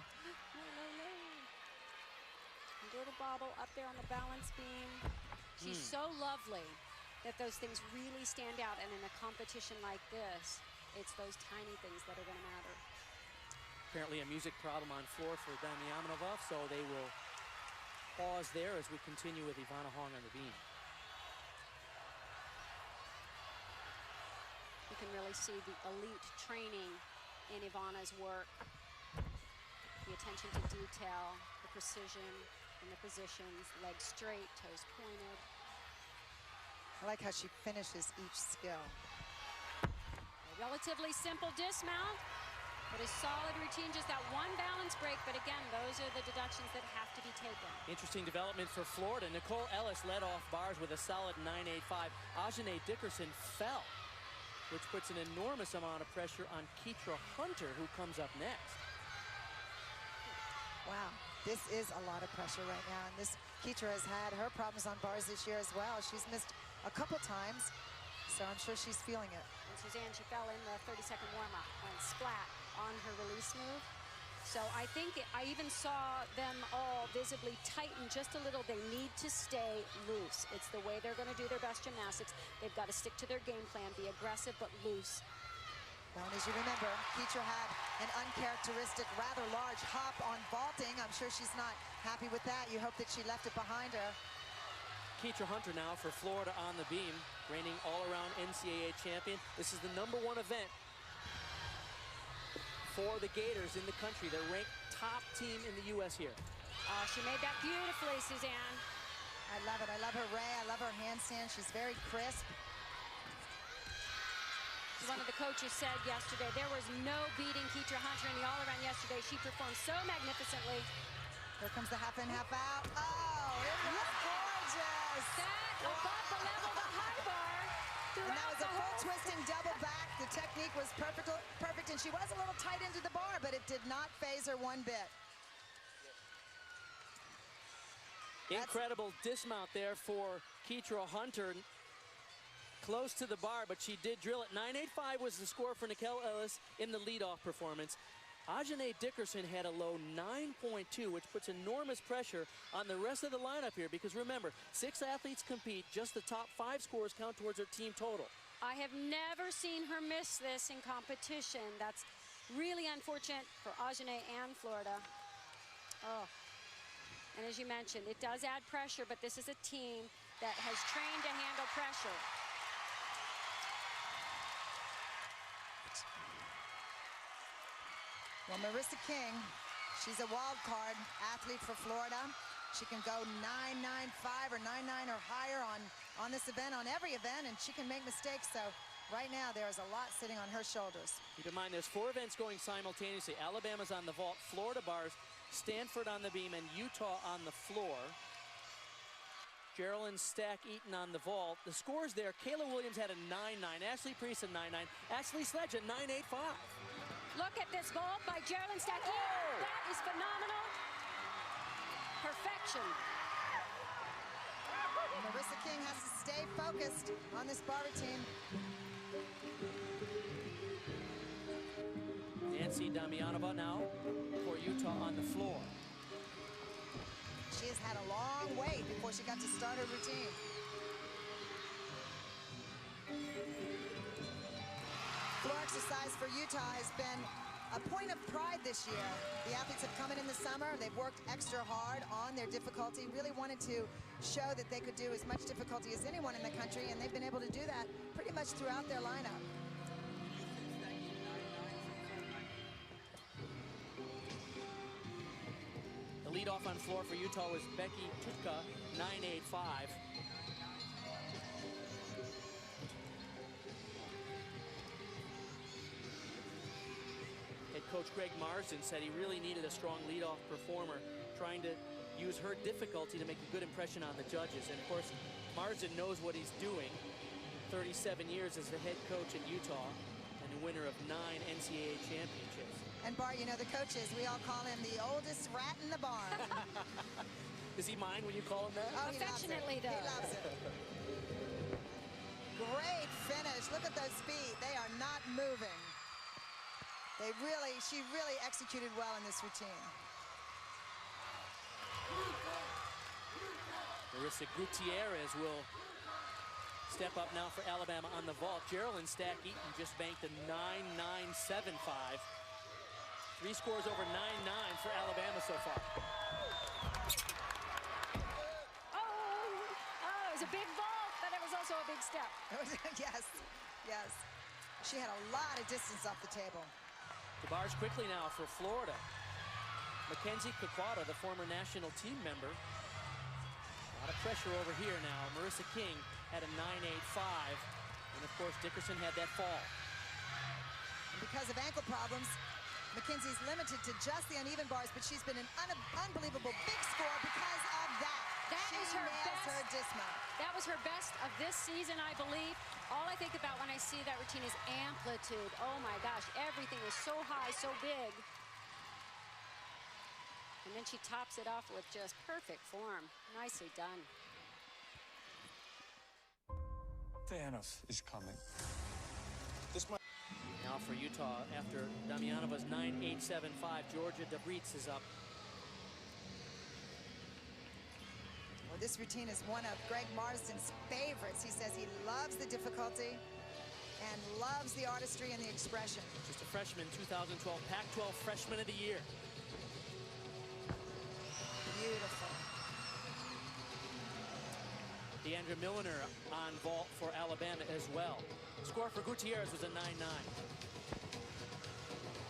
Little bobble up there on the balance beam. She's so lovely that those things really stand out, and in a competition like this, it's those tiny things that are going to matter. Apparently a music problem on floor for Damianova, so they will pause there as we continue with Ivana Hong on the beam. You can really see the elite training in Ivana's work. The attention to detail, the precision in the positions, legs straight, toes pointed. I like how she finishes each skill. A relatively simple dismount, but a solid routine, just that one balance break. But again, those are the deductions that have to be taken. Interesting development for Florida. Nicole Ellis led off bars with a solid 9.85. Ajane Dickerson fell, which puts an enormous amount of pressure on Keitra Hunter, who comes up next. Wow, this is a lot of pressure right now. And this Keitra has had her problems on bars this year as well. She's missed a couple times, so I'm sure she's feeling it. And Suzanne, she fell in the 30-second warm-up, went splat on her release move. So I think I even saw them all visibly tighten just a little. They need to stay loose. It's the way they're going to do their best gymnastics. They've got to stick to their game plan, be aggressive but loose. Well, and as you remember, Keitra had an uncharacteristic, rather large hop on vaulting. I'm sure she's not happy with that. You hope that she left it behind her. Keitra Hunter now for Florida on the beam, reigning all-around NCAA champion. This is the #1 event for the Gators in the country. They're ranked top team in the U.S. here. Oh, she made that beautifully, Suzanne. I love it. I love her ray. I love her handstand. She's very crisp. One of the coaches said yesterday there was no beating Keitra Hunter in the all-around yesterday. She performed so magnificently. Here comes the half in, half out. Oh, it was gorgeous. That above the level of the high bar. And that was a full twisting double back. The technique was perfect, and she was a little tight into the bar, but it did not phase her one bit. Incredible dismount there for Keitra Hunter. Close to the bar, but she did drill it. 9.85 was the score for Nicole Ellis in the leadoff performance. Ajane Dickerson had a low 9.2, which puts enormous pressure on the rest of the lineup here, because remember, 6 athletes compete. Just the top 5 scores count towards her team total. I have never seen her miss this in competition. That's really unfortunate for Ajane and Florida. Oh, and as you mentioned, it does add pressure, but this is a team that has trained to handle pressure. Well, Marissa King, she's a wild card athlete for Florida. She can go 9.95 or 9.9 or higher on this event, on every event, and she can make mistakes. So right now there is a lot sitting on her shoulders. Keep in mind there's 4 events going simultaneously. Alabama's on the vault, Florida bars, Stanford on the beam, and Utah on the floor. Geraldine Stack Eaton on the vault. The scores there, Kayla Williams had a 9.9, Ashley Priest a 9.9, Ashley Sledge a 9.85. Look at this vault by Geraldine Stack Eaton. Oh. That is phenomenal. Perfection. Marissa King has to stay focused on this bar routine. Nancy Damianova now for Utah on the floor. She has had a long wait before she got to start her routine. Floor exercise for Utah has been a point of pride this year. The athletes have come in the summer. They've worked extra hard on their difficulty, really wanted to show that they could do as much difficulty as anyone in the country, and they've been able to do that pretty much throughout their lineup. The leadoff on floor for Utah was Becky Tutka, 9.85. Head coach Greg Marsden said he really needed a strong leadoff performer, trying to use her difficulty to make a good impression on the judges. And of course, Marsden knows what he's doing. 37 years as the head coach at Utah and the winner of 9 NCAA championships. And Bart, you know the coaches, we all call him the oldest rat in the barn. Does he mind when you call him that? Oh, affectionately, though. He loves it. Great finish. Look at those feet. They are not moving. She really executed well in this routine. Marissa Gutierrez will step up now for Alabama on the vault. Geraldine Stack-Eaton just banked a 9.975. 3 scores over 9.9 for Alabama so far. It was a big vault, but it was also a big step. Yes, yes. She had a lot of distance off the table. The bars quickly now for Florida. Mackenzie Kakwata, the former national team member. A lot of pressure over here now. Marissa King had a 9.85. And of course, Dickerson had that fall. And because of ankle problems, Mackenzie's limited to just the uneven bars, but she's been an unbelievable big score because of that. That is her best. Her dismount. That was her best of this season, I believe. All I think about when I see that routine is amplitude. Oh my gosh, everything is so high, so big. And then she tops it off with just perfect form. Nicely done. Thanos is coming. Now for Utah, after Damianova's 9.875, Georgia DeBreets is up. Well, this routine is one of Greg Marsden's favorites. He says he loves the difficulty and loves the artistry and the expression. Just a freshman, 2012 Pac-12 Freshman of the Year. Beautiful. Deandra Milliner on vault for Alabama as well. Score for Gutierrez was a 9.9.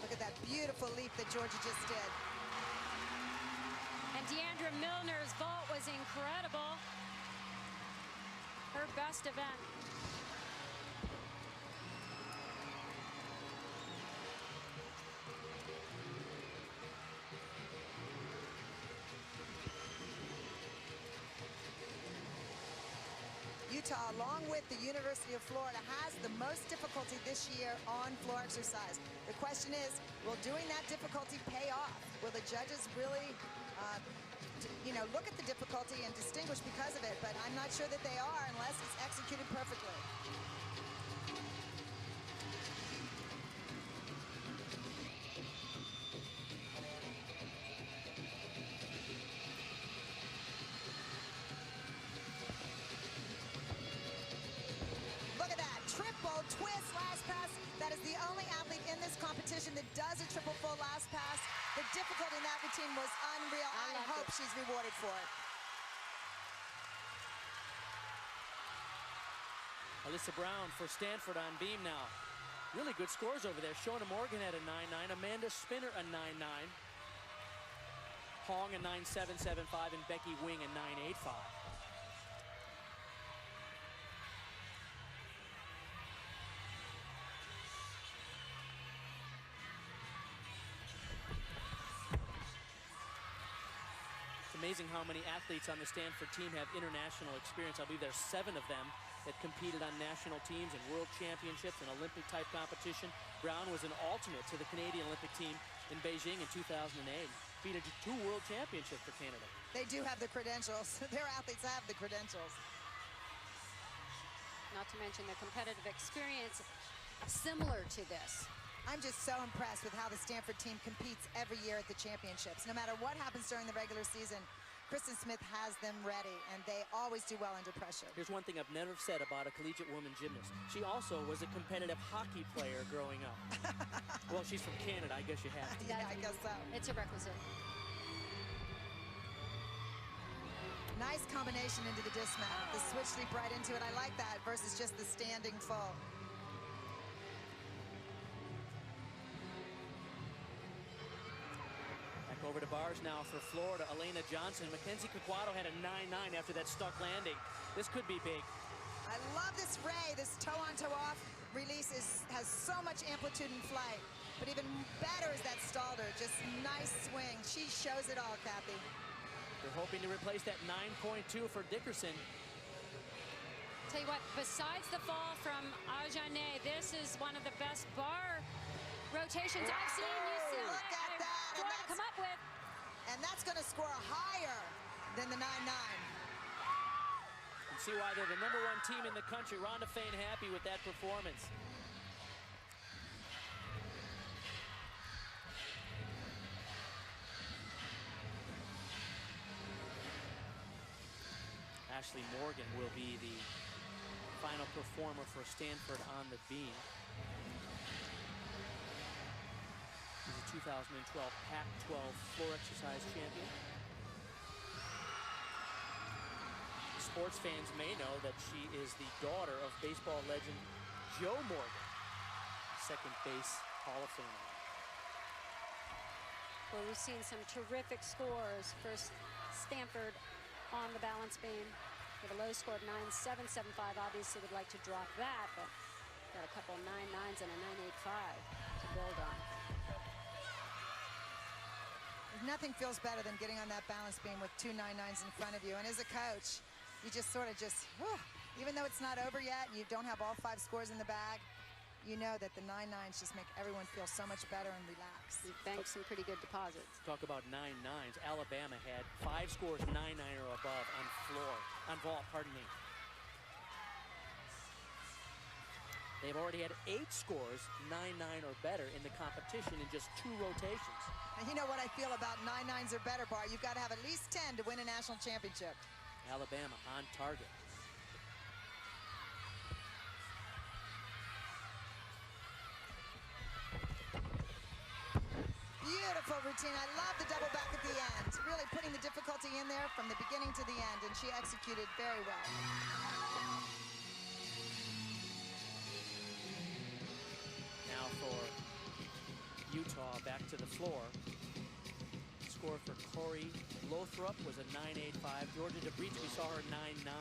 Look at that beautiful leap that Georgia just did. And Deandra Milner's vault was incredible. Her best event. Utah, along with the University of Florida, has the most difficulty this year on floor exercise. The question is, will doing that difficulty pay off? Will the judges really, look at the difficulty and distinguish because of it? But I'm not sure that they are unless it's executed perfectly. Twist last pass. That is the only athlete in this competition that does a triple full last pass. The difficulty in that routine was unreal. I hope she's rewarded for it. Alyssa Brown for Stanford on beam now. Really good scores over there. Shona Morgan had a 9.9. Amanda Spinner a 9.9. Hong a 9.775 and Becky Wing a 9.85. Amazing how many athletes on the Stanford team have international experience. I believe there's 7 of them that competed on national teams and world championships and Olympic type competition. Brown was an alternate to the Canadian Olympic team in Beijing in 2008. Beat 2 world championships for Canada. They do have the credentials. Their athletes have the credentials. Not to mention the competitive experience similar to this. I'm just so impressed with how the Stanford team competes every year at the championships. No matter what happens during the regular season, Kristen Smith has them ready, and they always do well under pressure. Here's one thing I've never said about a collegiate woman gymnast. She also was a competitive hockey player growing up. Well, she's from Canada. I guess you have to. Yeah, I guess so. It's a requisite. Nice combination into the dismount. The switch leap right into it. I like that versus just the standing full. Over to bars now for Florida. Elena Johnson. Mackenzie Kakwata had a 9.9 after that stuck landing. This could be big. I love this ray. This toe on toe off release has so much amplitude in flight. But even better is that Stalder. Just nice swing. She shows it all, Kathy. They're hoping to replace that 9.2 for Dickerson. Tell you what, besides the fall from Ajane, this is one of the best bar rotations I've seen UCLA Look at that. Florida come up with. And that's going to score higher than the 9-9. You see why they're the #1 team in the country. Rhonda Fain happy with that performance. Ashley Morgan will be the final performer for Stanford on the beam. She's a 2012 Pac-12 floor exercise champion. Sports fans may know that she is the daughter of baseball legend Joe Morgan, second base Hall of Famer. Well, we've seen some terrific scores for Stanford on the balance beam with a low score of 9.775. Obviously would like to drop that, but got a couple 9.9s and a 9.85 to build on. Nothing feels better than getting on that balance beam with 2 9.9s in front of you. And as a coach, you just sort of even though it's not over yet, you don't have all 5 scores in the bag, you know that the 9.9s just make everyone feel so much better and relaxed. You banked some pretty good deposits. Talk about 9.9s. Alabama had 5 scores 9.9 or above on vault, pardon me. They've already had 8 scores 9.9 or better in the competition in just 2 rotations. And you know what I feel about 9.9s or better, Bart? You've got to have at least 10 to win a national championship. Alabama on target. Beautiful routine. I love the double back at the end. Really putting the difficulty in there from the beginning to the end, and she executed very well. Now for Utah, back to the floor. Score for Corey Lothrup was a 9.85. Georgia DeBreach, we saw her 9.9.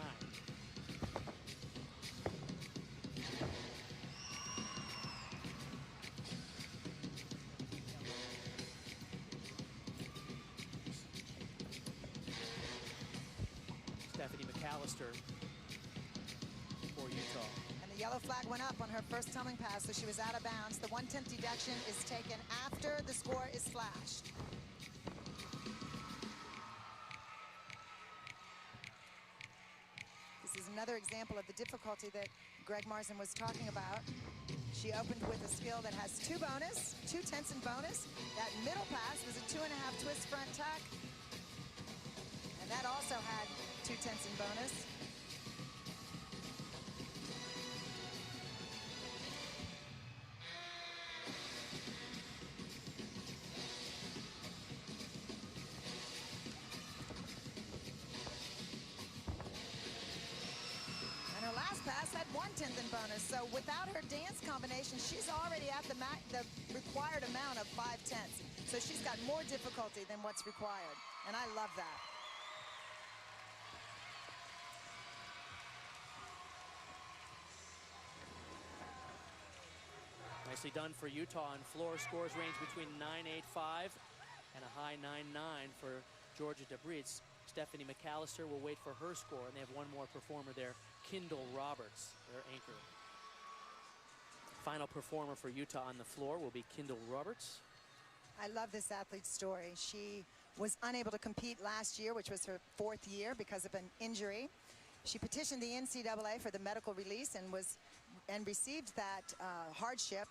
Stephanie McAllister for Utah. And the yellow flag went up on her first tumbling pass, so she was out of bounds. The 1/10 deduction is taken after the score is flashed. This is another example of the difficulty that Greg Marson was talking about. She opened with a skill that has 2 bonus, 2 tenths in bonus. That middle pass was a 2.5 twist front tuck. And that also had 2 tenths in bonus. And her last pass had 1/10 in bonus. So without her dance combination, she's already at the required amount of 5/10. So she's got more difficulty than what's required. And I love that. Nicely done for Utah on floor. Scores range between 9.85 and a high 9.9 for Georgia DeBreach. Stephanie McAllister will wait for her score, and they have one more performer there, Kendall Roberts, their anchor. Final performer for Utah on the floor will be Kendall Roberts. I love this athlete's story. She was unable to compete last year, which was her 4th year because of an injury. She petitioned the NCAA for the medical release and received that hardship,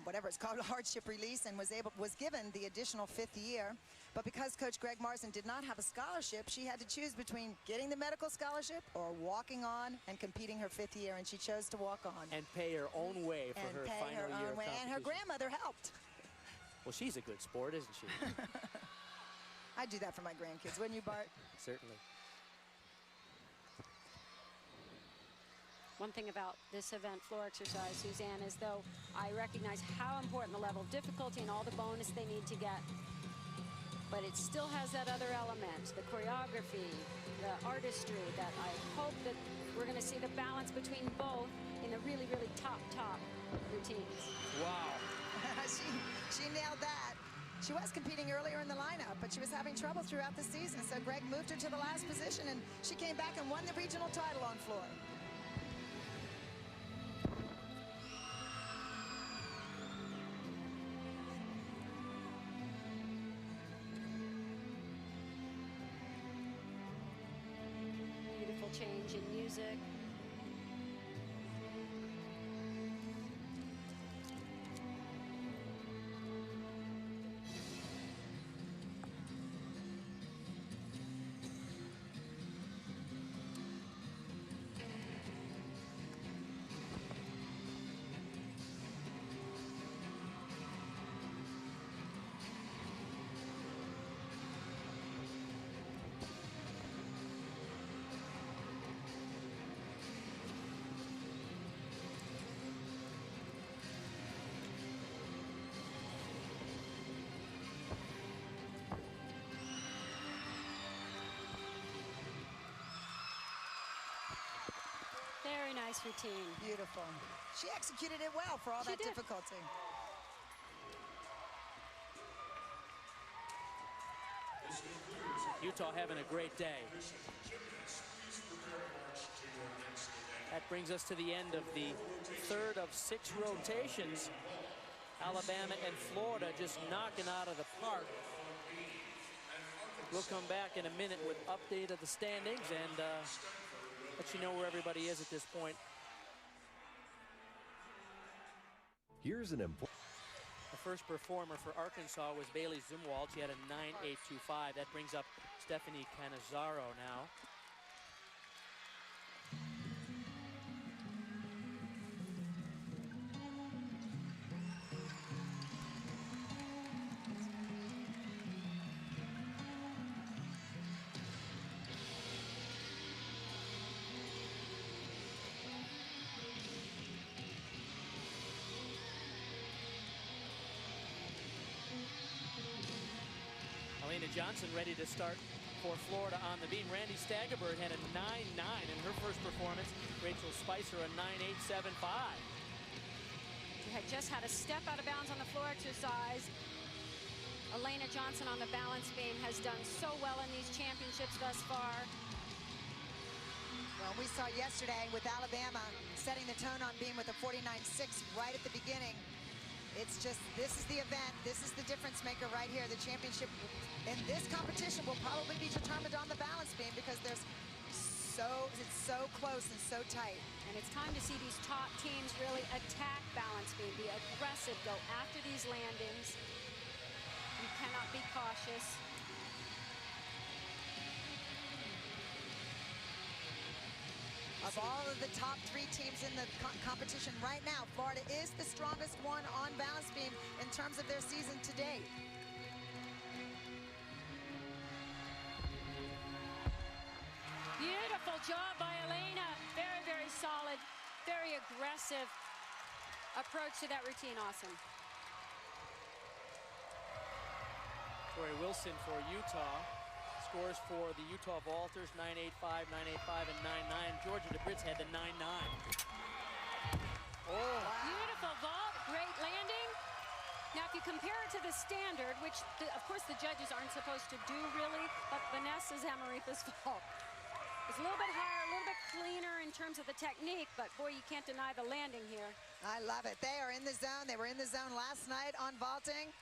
whatever it's called, hardship release, and was given the additional 5th year. But because Coach Greg Marson did not have a scholarship, she had to choose between getting the medical scholarship or walking on and competing her 5th year, and she chose to walk on. And pay her own way for her final year of competition. And her grandmother helped. Well, she's a good sport, isn't she? I'd do that for my grandkids, wouldn't you, Bart? Certainly. One thing about this event, floor exercise, Suzanne, is though I recognize how important the level of difficulty and all the bonus they need to get, but it still has that other element, the choreography, the artistry, that I hope that we're going to see the balance between both in the really, really top routines. Wow. she nailed that. She was competing earlier in the lineup, but she was having trouble throughout the season, so Greg moved her to the last position, and she came back and won the regional title on floor. Beautiful change in music. Very nice routine. Beautiful. She executed it well for all that difficulty. Utah having a great day. That brings us to the end of the third of 6 rotations. Alabama and Florida just knocking out of the park. We'll come back in a minute with update of the standings and let you know where everybody is at this point. Here's an important. The first performer for Arkansas was Bailey Zumwalt. She had a 9.825. That brings up Stephanie Cannizzaro now. Johnson ready to start for Florida on the beam. Randy Staggerbird had a 9.9 in her first performance. Rachel Spicer a 9.875. She had just had a step out of bounds on the floor exercise. Elena Johnson on the balance beam has done so well in these championships thus far. Well, we saw yesterday with Alabama setting the tone on beam with a 49.6 right at the beginning. It's just, this is the event. This is the difference maker right here. The championship in this competition will probably be determined on the balance beam because it's so close and so tight. And it's time to see these top teams really attack balance beam, be aggressive, go after these landings. You cannot be cautious. Of all of the top 3 teams in the competition right now, Florida is the strongest one on balance beam in terms of their season to date. Beautiful job by Elena. Very, very solid, very aggressive approach to that routine. Awesome. Tori Wilson for Utah. Scores for the Utah Vaulters, 9.85, 9.85, and 9.9. Georgia DeBritz had the 9.9. Oh. Beautiful vault, great landing. Now, if you compare it to the standard, which, of course, the judges aren't supposed to do, really, but Vanessa Zamaripa's vault is a little bit higher, a little bit cleaner in terms of the technique, but, boy, you can't deny the landing here. I love it. They are in the zone. They were in the zone last night on vaulting.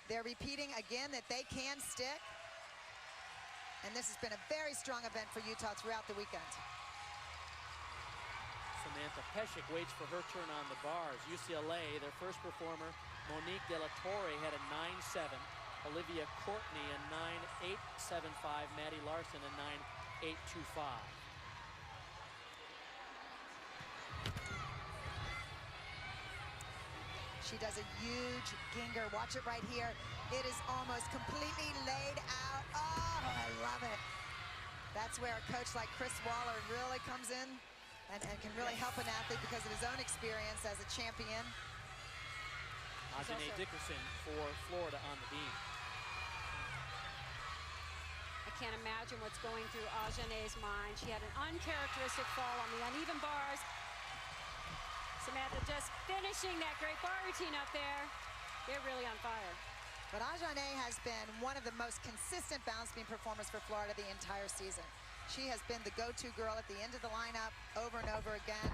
They're repeating again that they can stick. And this has been a very strong event for Utah throughout the weekend. Samantha Peshek waits for her turn on the bars. UCLA, their first performer, Monique De La Torre, had a 9.7. Olivia Courtney, a 9.875. Maddie Larson, a 9.825. She does a huge ginger. Watch it right here. It is almost completely laid out. Oh, I love it. That's where a coach like Chris Waller really comes in and can really help an athlete because of his own experience as a champion. Ajane Dickerson for Florida on the beam. I can't imagine what's going through Ajane's mind. She had an uncharacteristic fall on the uneven bars. Samantha just finishing that great bar routine up there. They're really on fire. But Ajane has been one of the most consistent balance beam performers for Florida the entire season. She has been the go-to girl at the end of the lineup over and over again.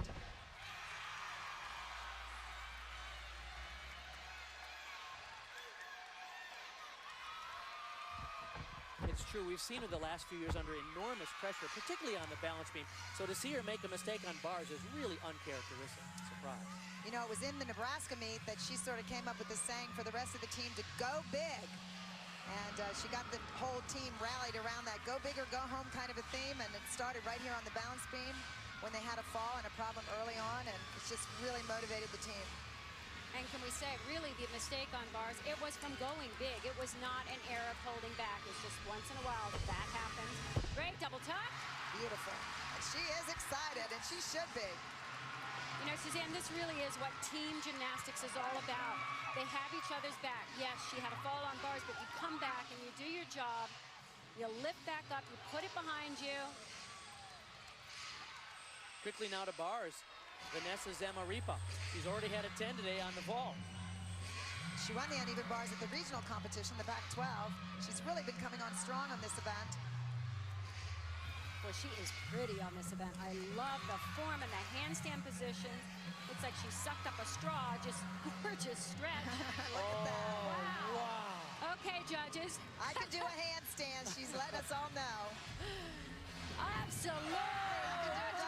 It's true, we've seen her the last few years under enormous pressure, particularly on the balance beam. So to see her make a mistake on bars is really uncharacteristic. Surprise. You know, it was in the Nebraska meet that she sort of came up with the saying for the rest of the team to go big. And she got the whole team rallied around that go big or go home kind of a theme. And it started right here on the balance beam when they had a fall and a problem early on. And it's just really motivated the team. And can we say, really, the mistake on bars, it was from going big. It was not an error of holding back. It's just once in a while that happens. Great double tuck. Beautiful. And she is excited, and she should be. You know, Suzanne, this really is what team gymnastics is all about. They have each other's back. Yes, she had a fall on bars, but you come back and you do your job. You lift back up, you put it behind you. Quickly now to bars. Vanessa Zamaripa. She's already had a 10 today on the vault. She won the uneven bars at the regional competition, the back 12. She's really been coming on strong on this event. Well, she is pretty on this event. I love the form and the handstand position. Looks like she sucked up a straw, just gorgeous stretch. Look at that. Wow. Okay, judges. I can do a handstand. She's letting us all know. Absolutely. What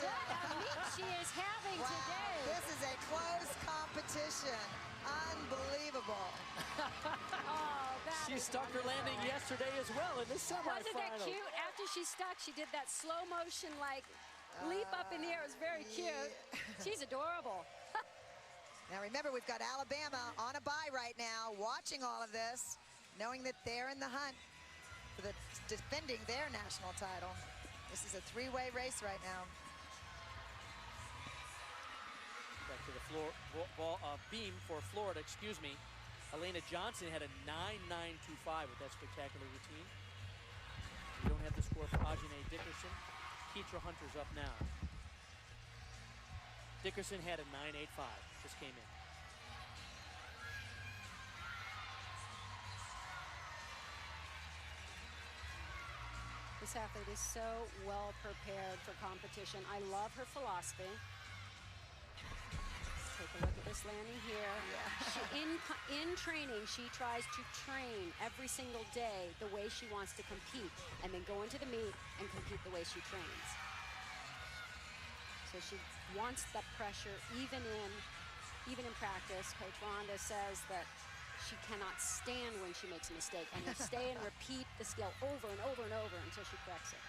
a meet she is having today. This is a close competition. Unbelievable. She stuck her landing yesterday as well in the semifinals. Wasn't that cute? After she stuck, she did that slow motion, like, leap up in the air. It was very cute. She's adorable. Now remember, we've got Alabama on a bye right now, watching all of this, knowing that they're in the hunt for defending their national title. This is a three-way race right now. Back to the beam for Florida, excuse me. Elena Johnson had a 9.925 with that spectacular routine. We don't have the score for Ajane Dickerson. Keitra Hunter's up now. Dickerson had a 9.85, just came in. This athlete is so well prepared for competition. I love her philosophy. Take a look at this landing here. In training, she tries to train every single day the way she wants to compete, and then go into the meet and compete the way she trains. So she wants that pressure even in practice. Coach Rhonda says that she cannot stand when she makes a mistake, and will stay and repeat the skill over and over and over until she corrects it.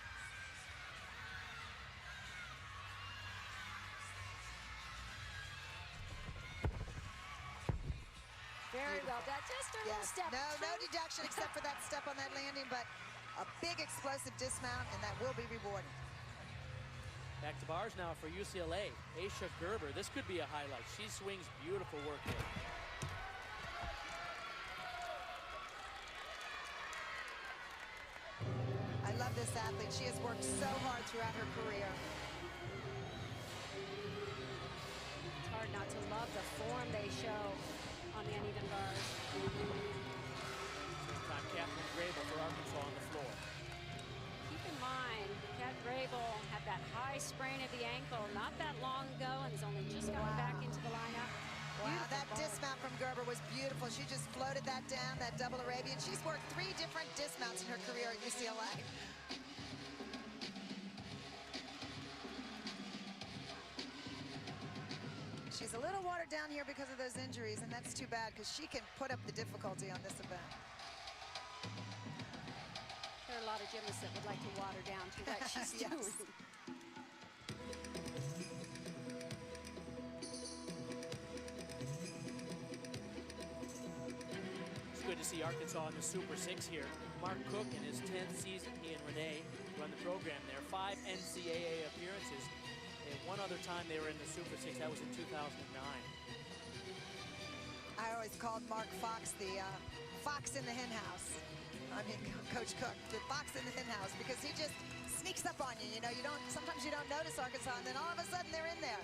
Very well done. Just a little step. No deduction except for that step on that landing, but a big explosive dismount, and that will be rewarded. Back to bars now for UCLA. Aisha Gerber. This could be a highlight. She swings beautiful work here. I love this athlete. She has worked so hard throughout her career. It's hard not to love the form they show on the uneven bars. This time, Catherine Grable for Arkansas on the floor. Keep in mind, Kat Grable had that high sprain of the ankle not that long ago and is only just coming back into the lineup. Wow, that dismount from Gerber was beautiful. She just floated that down, that double Arabian. She's worked 3 different dismounts in her career at UCLA. She's a little watered down here because of those injuries, and that's too bad because she can put up the difficulty on this event. There are a lot of gymnasts that would like to water down to what she's doing. It's good to see Arkansas in the Super 6 here. Mark Cook in his 10th season, he and Renee run the program there. 5 NCAA appearances. And one other time they were in the Super 6, that was in 2009. I always called Mark Fox the fox in the hen house. I mean, Coach Cook, the fox in the hen house, because he just sneaks up on you. You know, sometimes you don't notice Arkansas, and then all of a sudden they're in there.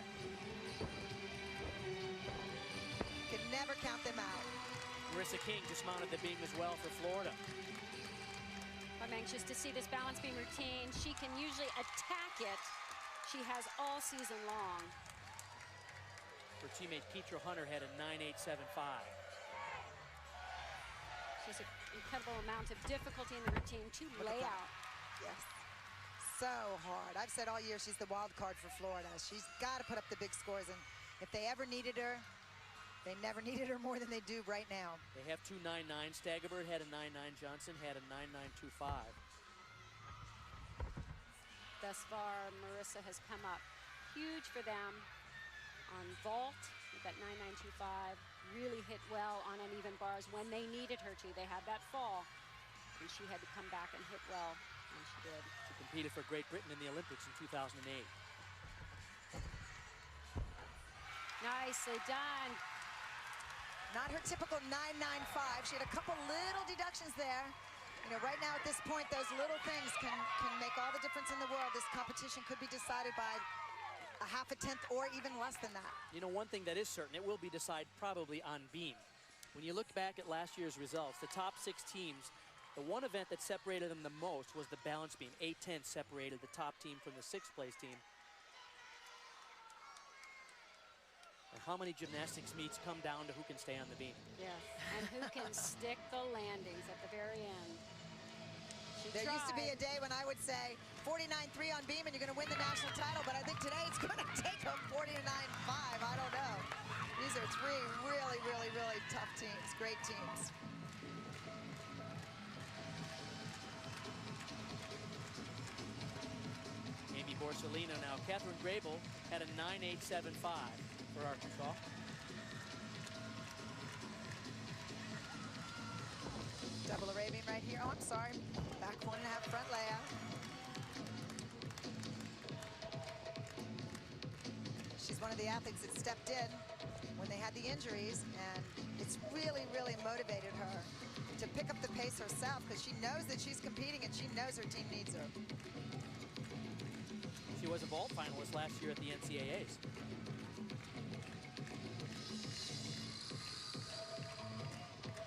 never count them out. Marissa King just mounted the beam as well for Florida. I'm anxious to see this balance beam routine. She can usually attack it. She has all season long. Her teammate Petra Hunter had a 9.875. She's an incredible amount of difficulty in the routine to lay out. Yes. So hard. I've said all year she's the wild card for Florida. She's got to put up the big scores, and if they ever needed her, they never needed her more than they do right now. They have two 9.9. Staggerbird had a 9.9. Johnson had a 9.925. Thus far, Marissa has come up huge for them on vault with that 9.925. Really hit well on uneven bars when they needed her to. They had that fall, and she had to come back and hit well, and she did. She competed for Great Britain in the Olympics in 2008. Nicely done. Not her typical 9.95. She had a couple little deductions there. You know, right now at this point, those little things can make all the difference in the world. This competition could be decided by a half a tenth or even less than that. You know, one thing that is certain, it will be decided probably on beam. When you look back at last year's results, the top 6 teams, the one event that separated them the most was the balance beam. 8/10 separated the top team from the 6th place team. And how many gymnastics meets come down to who can stay on the beam? Yes, and who can stick the landings at the very end. There used to be a day when I would say 49.3 on beam and you're going to win the national title, but I think today it's going to take them 49.5. I don't know. These are 3 really, really, really tough teams, great teams. Amy Borsellino now. Catherine Grable had a 9.875 for Arkansas. Double Arabian right here. Oh, I'm sorry. Back 1.5 front layout. She's one of the athletes that stepped in when they had the injuries, and it's really, really motivated her to pick up the pace herself because she knows that she's competing and she knows her team needs her. She was a vault finalist last year at the NCAAs.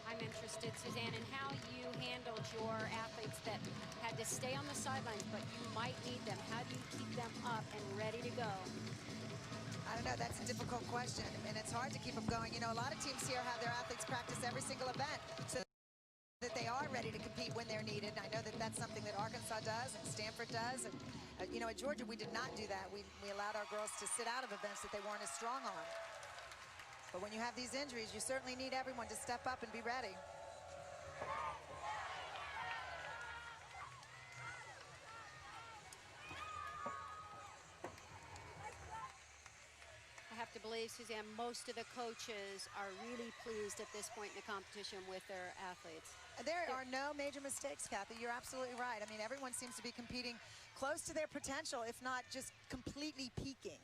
I'm interested, Suzanne, in how you handled your athletes that had to stay on the sidelines, but you might need them. How do you keep them up and ready to go? I don't know, that's a difficult question, and it's hard to keep them going. You know, a lot of teams here have their athletes practice every single event so that they are ready to compete when they're needed. And I know that that's something that Arkansas does and Stanford does. And, you know, at Georgia, we did not do that. We allowed our girls to sit out of events that they weren't as strong on. But when you have these injuries, you certainly need everyone to step up and be ready. I have to believe, Suzanne, most of the coaches are really pleased at this point in the competition with their athletes. There are no major mistakes, Kathy. You're absolutely right. I mean, everyone seems to be competing close to their potential, if not just completely peaking.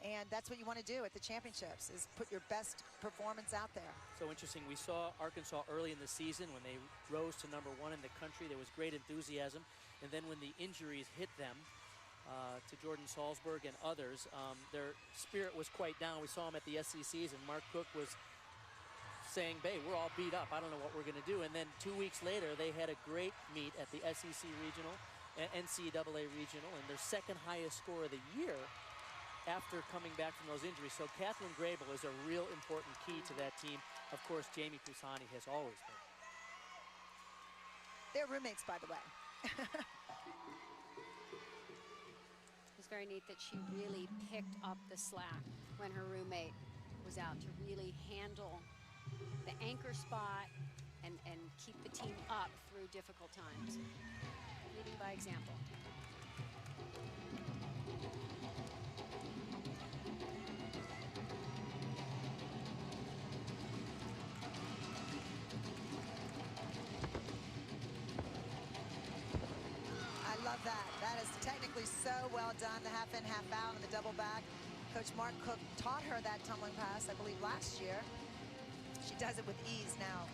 And that's what you want to do at the championships, is put your best performance out there. So interesting, we saw Arkansas early in the season when they rose to #1 in the country. There was great enthusiasm. And then when the injuries hit them, to Jordan Salzberg and others, their spirit was quite down. We saw them at the SECs, and Mark Cook was saying, "Hey, we're all beat up. I don't know what we're going to do." And then 2 weeks later, they had a great meet at the SEC Regional and NCAA Regional, and their second highest score of the year after coming back from those injuries. So Catherine Grable is a real important key to that team. Of course, Jamie Pusani has always been. They're roommates, by the way. It's very neat that she really picked up the slack when her roommate was out to really handle the anchor spot and keep the team up through difficult times. Leading by example. I love that. That is technically so well done, the half in, half out, and the double back. Coach Mark Cook taught her that tumbling pass, I believe, last year. She does it with ease now.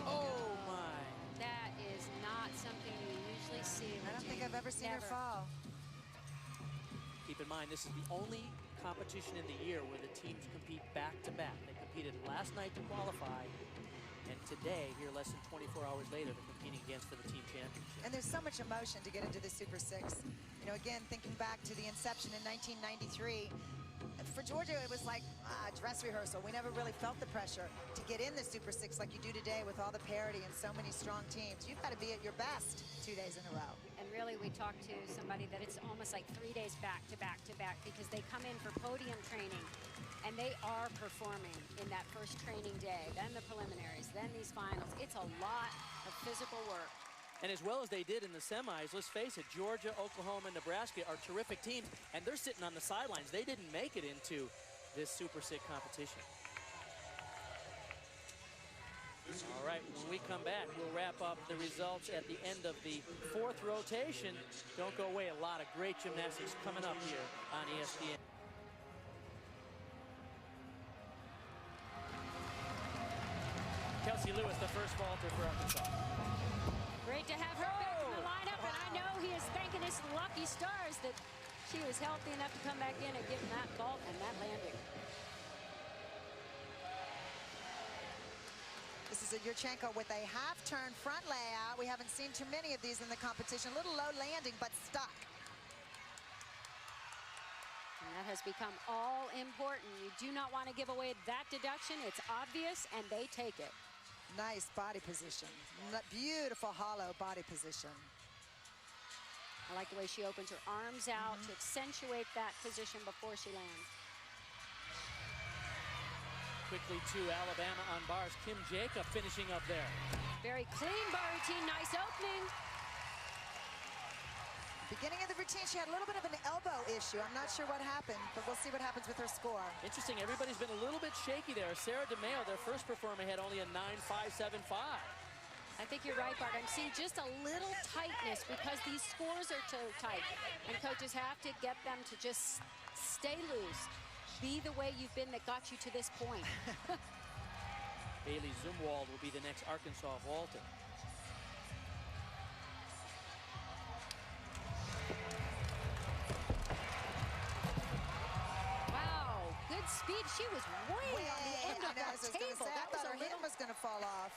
Oh my. That is not something you usually see. I don't think I've ever never seen her fall. Keep in mind, this is the only competition in the year where the teams compete back-to-back. They competed last night to qualify, and today, here less than 24 hours later, they're competing against for the team championship. And there's so much emotion to get into the Super Six. You know, again, thinking back to the inception in 1993, for Georgia, it was like dress rehearsal. We never really felt the pressure to get in the Super Six like you do today with all the parity and so many strong teams. You've got to be at your best 2 days in a row. And really, we talked to somebody that it's almost like 3 days back to back to back because they come in for podium training and they are performing in that first training day, then the preliminaries, then these finals. It's a lot of physical work. And as well as they did in the semis, let's face it, Georgia, Oklahoma, and Nebraska are terrific teams, and they're sitting on the sidelines. They didn't make it into this Super Six competition. All right, when we come back, we'll wrap up the results at the end of the fourth rotation. Don't go away, a lot of great gymnastics coming up here on ESPN. Kelsey Lewis, the first vaulter for Arkansas. Great to have her back in the lineup, and I know he is thanking his lucky stars that she was healthy enough to come back in and give him that vault and that landing. This is a Yurchenko with a half-turn front layout. We haven't seen too many of these in the competition. A little low landing, but stuck. And that has become all important. You do not want to give away that deduction. It's obvious, and they take it. Nice body position. Beautiful hollow body position. I like the way she opens her arms out to accentuate that position before she lands. Quickly to Alabama on bars. Kim Jacob finishing up there. Very clean bar routine, nice opening. Beginning of the routine, she had a little bit of an elbow issue. I'm not sure what happened, but we'll see what happens with her score. Interesting, everybody's been a little bit shaky there. Sarah DeMeo, their first performer, had only a 9.575. I think you're right, Bart. I'm seeing just a little tightness because these scores are so tight. And coaches have to get them to just stay loose. Be the way you've been that got you to this point. Bailey Zumwalt will be the next Arkansas vaulter. Speed, she was way on the end of that table. I thought her hand was going to fall off.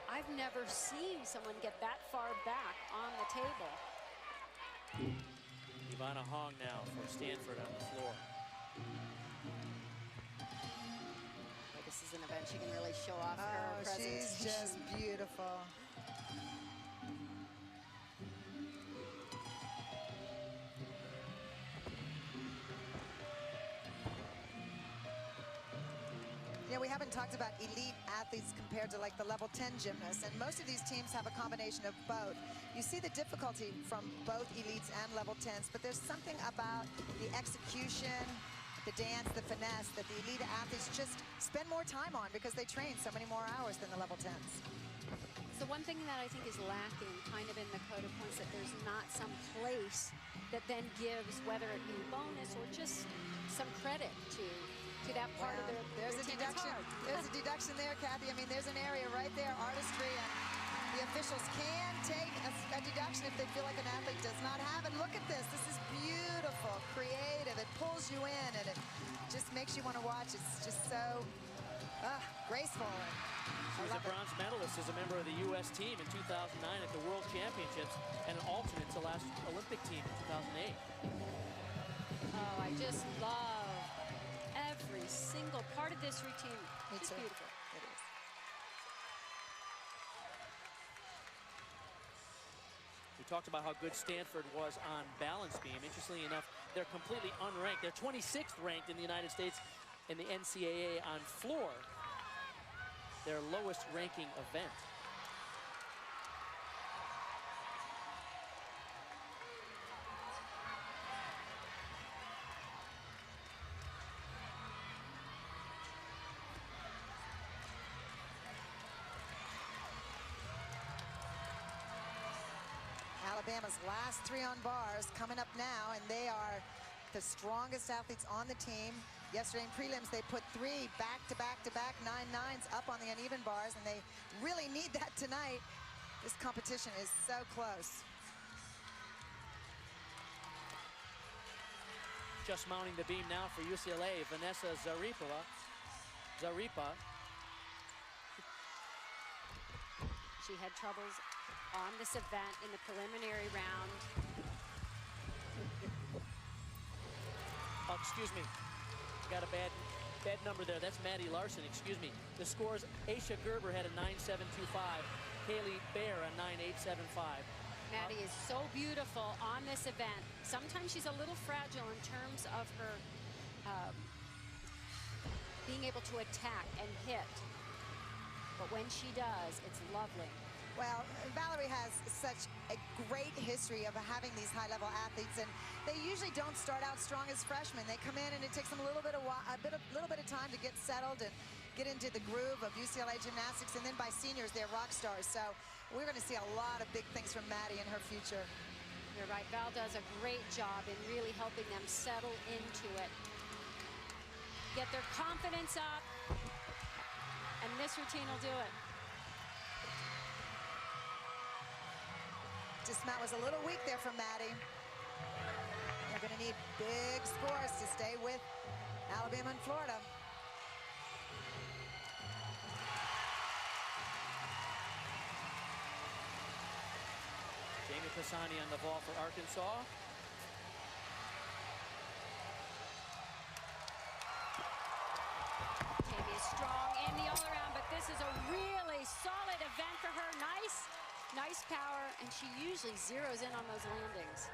I've never seen someone get that far back on the table. Ivana Hong now for Stanford on the floor. Well, this is an event she can really show off her presence. She's just beautiful. Yeah, we haven't talked about elite athletes compared to like the level 10 gymnasts, and most of these teams have a combination of both. You see the difficulty from both elites and level 10s, but there's something about the execution, the dance, the finesse that the elite athletes just spend more time on because they train so many more hours than the level 10s. So one thing that I think is lacking kind of in the code of points that there's not some place that then gives, whether it be bonus or just some credit to that part of their there's a deduction. There's a deduction there, Kathy. I mean, there's an area right there, artistry, and the officials can take a deduction if they feel like an athlete does not have it. Look at this. This is beautiful, creative. It pulls you in, and it just makes you want to watch. It's just so graceful. She was a bronze medalist as a member of the U.S. team in 2009 at the World Championships and an alternate to last Olympic team in 2008. Oh, I just love every single part of this routine. It's beautiful. It is. We talked about how good Stanford was on balance beam. Interestingly enough, they're completely unranked. They're 26th ranked in the United States in the NCAA on floor, their lowest ranking event. Alabama's last three on bars coming up now, and they are the strongest athletes on the team. Yesterday in prelims, they put three back-to-back-to-back 9-9s up on the uneven bars, and they really need that tonight. This competition is so close. Just mounting the beam now for UCLA, Vanessa Zaripa. She had troubles on this event in the preliminary round. Oh, excuse me. Got a bad number there. That's Maddie Larson, excuse me. The scores, Aisha Gerber had a 9.725. Kaylee Bear a 9.875. Maddie is so beautiful on this event. Sometimes she's a little fragile in terms of her being able to attack and hit. But when she does, it's lovely. Well, Valerie has such a great history of having these high-level athletes, and they usually don't start out strong as freshmen. They come in and it takes them a little bit of time to get settled and get into the groove of UCLA gymnastics, and then by seniors, they're rock stars. So we're going to see a lot of big things from Maddie in her future. You're right. Val does a great job in really helping them settle into it, get their confidence up, and this routine will do it. Dismount was a little weak there from Maddie. They're going to need big scores to stay with Alabama and Florida. Jamie Pisani on the ball for Arkansas. Jamie is strong in the all-around, but this is a really solid event for her. Nice power, and she usually zeroes in on those landings.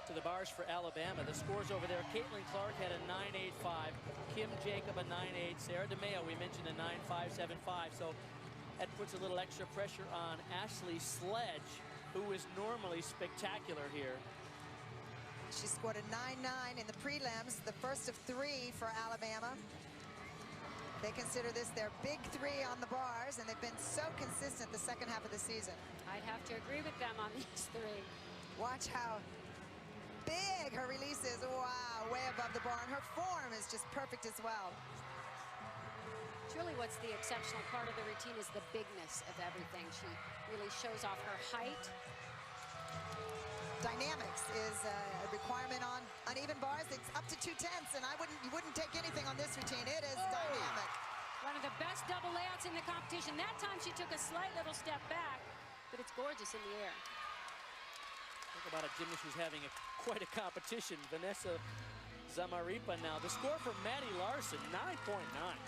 To the bars for Alabama. The scores over there, Caitlin Clark had a 9.85. Kim Jacob a 9.8. Sarah DeMeo, we mentioned, a 9.575. So that puts a little extra pressure on Ashley Sledge, who is normally spectacular here. She scored a 9.9 in the prelims, the first of 3 for Alabama. They consider this their big 3 on the bars, and they've been so consistent the second half of the season. I'd have to agree with them on these 3. Watch how big her release is. Wow, way above the bar, and her form is just perfect as well. It's really what's the exceptional part of the routine is the bigness of everything. She really shows off her height. Dynamics is a requirement on uneven bars. It's up to 2/10, and you wouldn't take anything on this routine. It is dynamic. One of the best double layouts in the competition. That time she took a slight little step back, but it's gorgeous in the air. Talk about a gymnast who's having quite a competition. Vanessa Zamaripa now. The score for Maddie Larson, 9.9.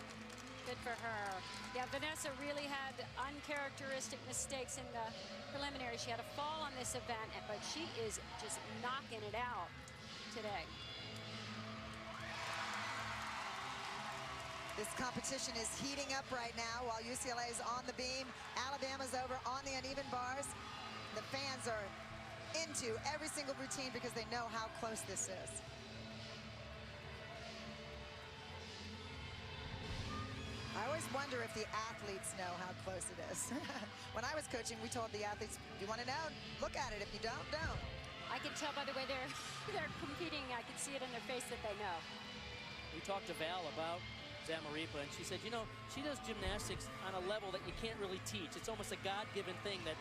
Good for her. Yeah, Vanessa really had uncharacteristic mistakes in the preliminary. She had a fall on this event, but she is just knocking it out today. This competition is heating up right now while UCLA is on the beam. Alabama's over on the uneven bars. The fans are into every single routine because they know how close this is. I always wonder if the athletes know how close it is. When I was coaching, we told the athletes, you want to know? Look at it. If you don't, don't. I can tell by the way they're competing. I can see it in their face that they know. We talked to Val about Zamaripa, and she said, you know, she does gymnastics on a level that you can't really teach. It's almost a God-given thing that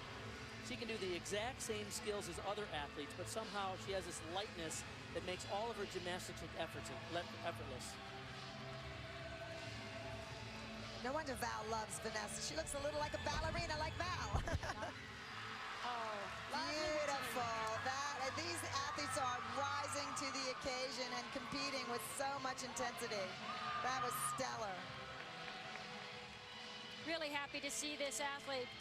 she can do the exact same skills as other athletes, but somehow she has this lightness that makes all of her gymnastics look effortless. No wonder Val loves Vanessa. She looks a little like a ballerina like Val. Oh, beautiful. These athletes are rising to the occasion and competing with so much intensity. That was stellar. Really happy to see this athlete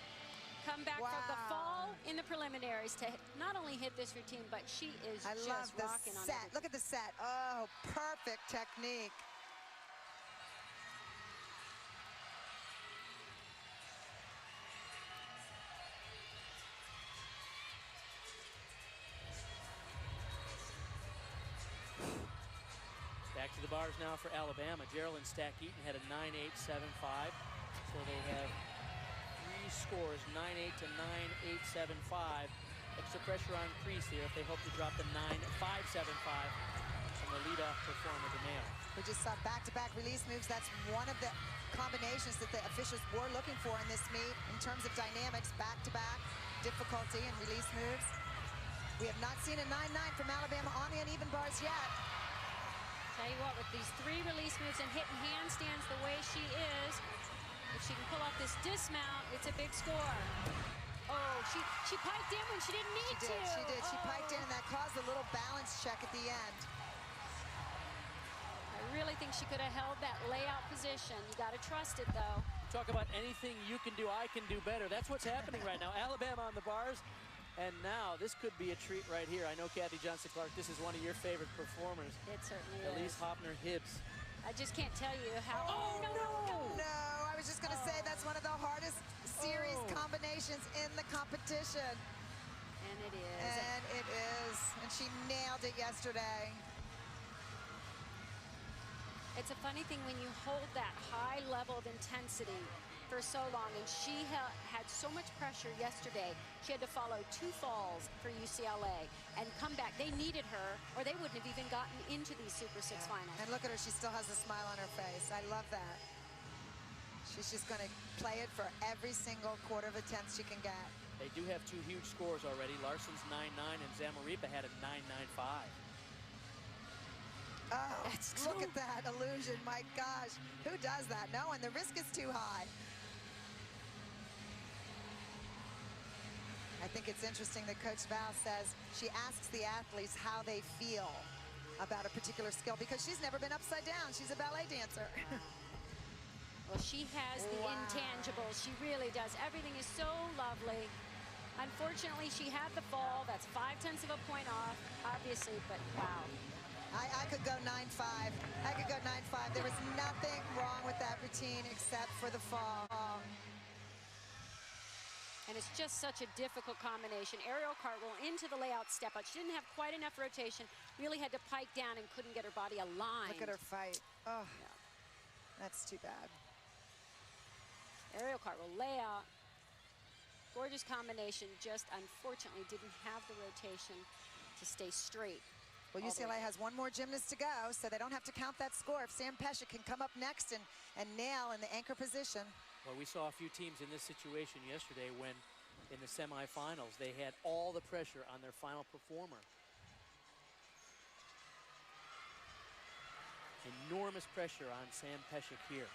come back from the fall in the preliminaries to not only hit this routine, but she is I love just the rocking on set. it. Look at the set. Oh, perfect technique. Back to the bars now for Alabama. Geraldine Stack-Eaton had a 9.875. So they have 3 scores, 9.8 to 9.875. Extra pressure on crease here if they hope to drop the 9.575 from the leadoff performer, DeMeo. We just saw back-to-back release moves. That's one of the combinations that the officials were looking for in this meet in terms of dynamics, back-to-back, difficulty, and release moves. We have not seen a 9-9 from Alabama on the uneven bars yet. Tell you what, with these 3 release moves and hitting handstands the way she is, if she can pull off this dismount, it's a big score. Oh, she piked in when she didn't need to. She did. She Oh. piked in, and that caused a little balance check at the end. I really think she could have held that layout position. You got to trust it, though. Talk about anything you can do, I can do better. That's what's happening right now. Alabama on the bars. And now this could be a treat right here. I know, Kathy Johnson-Clark, this is one of your favorite performers. It certainly Elise is. Hoppner-Hibbs. I just can't tell you how. Oh, no! No, I was just going to say that's one of the hardest series combinations in the competition. And it is. And it is. And she nailed it yesterday. It's a funny thing when you hold that high level of intensity for so long, and she had so much pressure yesterday. She had to follow 2 falls for UCLA and come back. They needed her, or they wouldn't have even gotten into these Super 6 finals. And look at her, she still has a smile on her face. I love that. She's just going to play it for every single quarter of a tenth she can get. They do have 2 huge scores already. Larson's 9-9 and Zamaripa had a 9-9-5. Oh, look at that illusion. My gosh, who does that? No, and the risk is too high. I think it's interesting that Coach Val says she asks the athletes how they feel about a particular skill because she's never been upside down. She's a ballet dancer. Well, she has the intangibles. She really does. Everything is so lovely. Unfortunately, she had the fall. That's 0.5 of a point off, obviously, but wow. I could go 9-5. I could go 9-5. There was nothing wrong with that routine except for the fall. And it's just such a difficult combination. Aerial cartwheel into the layout step out. She didn't have quite enough rotation. Really had to pike down and couldn't get her body aligned. Look at her fight. Oh, yeah. That's too bad. Aerial cartwheel layout. Gorgeous combination. Just unfortunately didn't have the rotation to stay straight. Well, UCLA has 1 more gymnast to go, so they don't have to count that score. If Sam Pesha can come up next and nail in the anchor position. Well, we saw a few teams in this situation yesterday when in the semifinals they had all the pressure on their final performer. Enormous pressure on Sam Pesha here.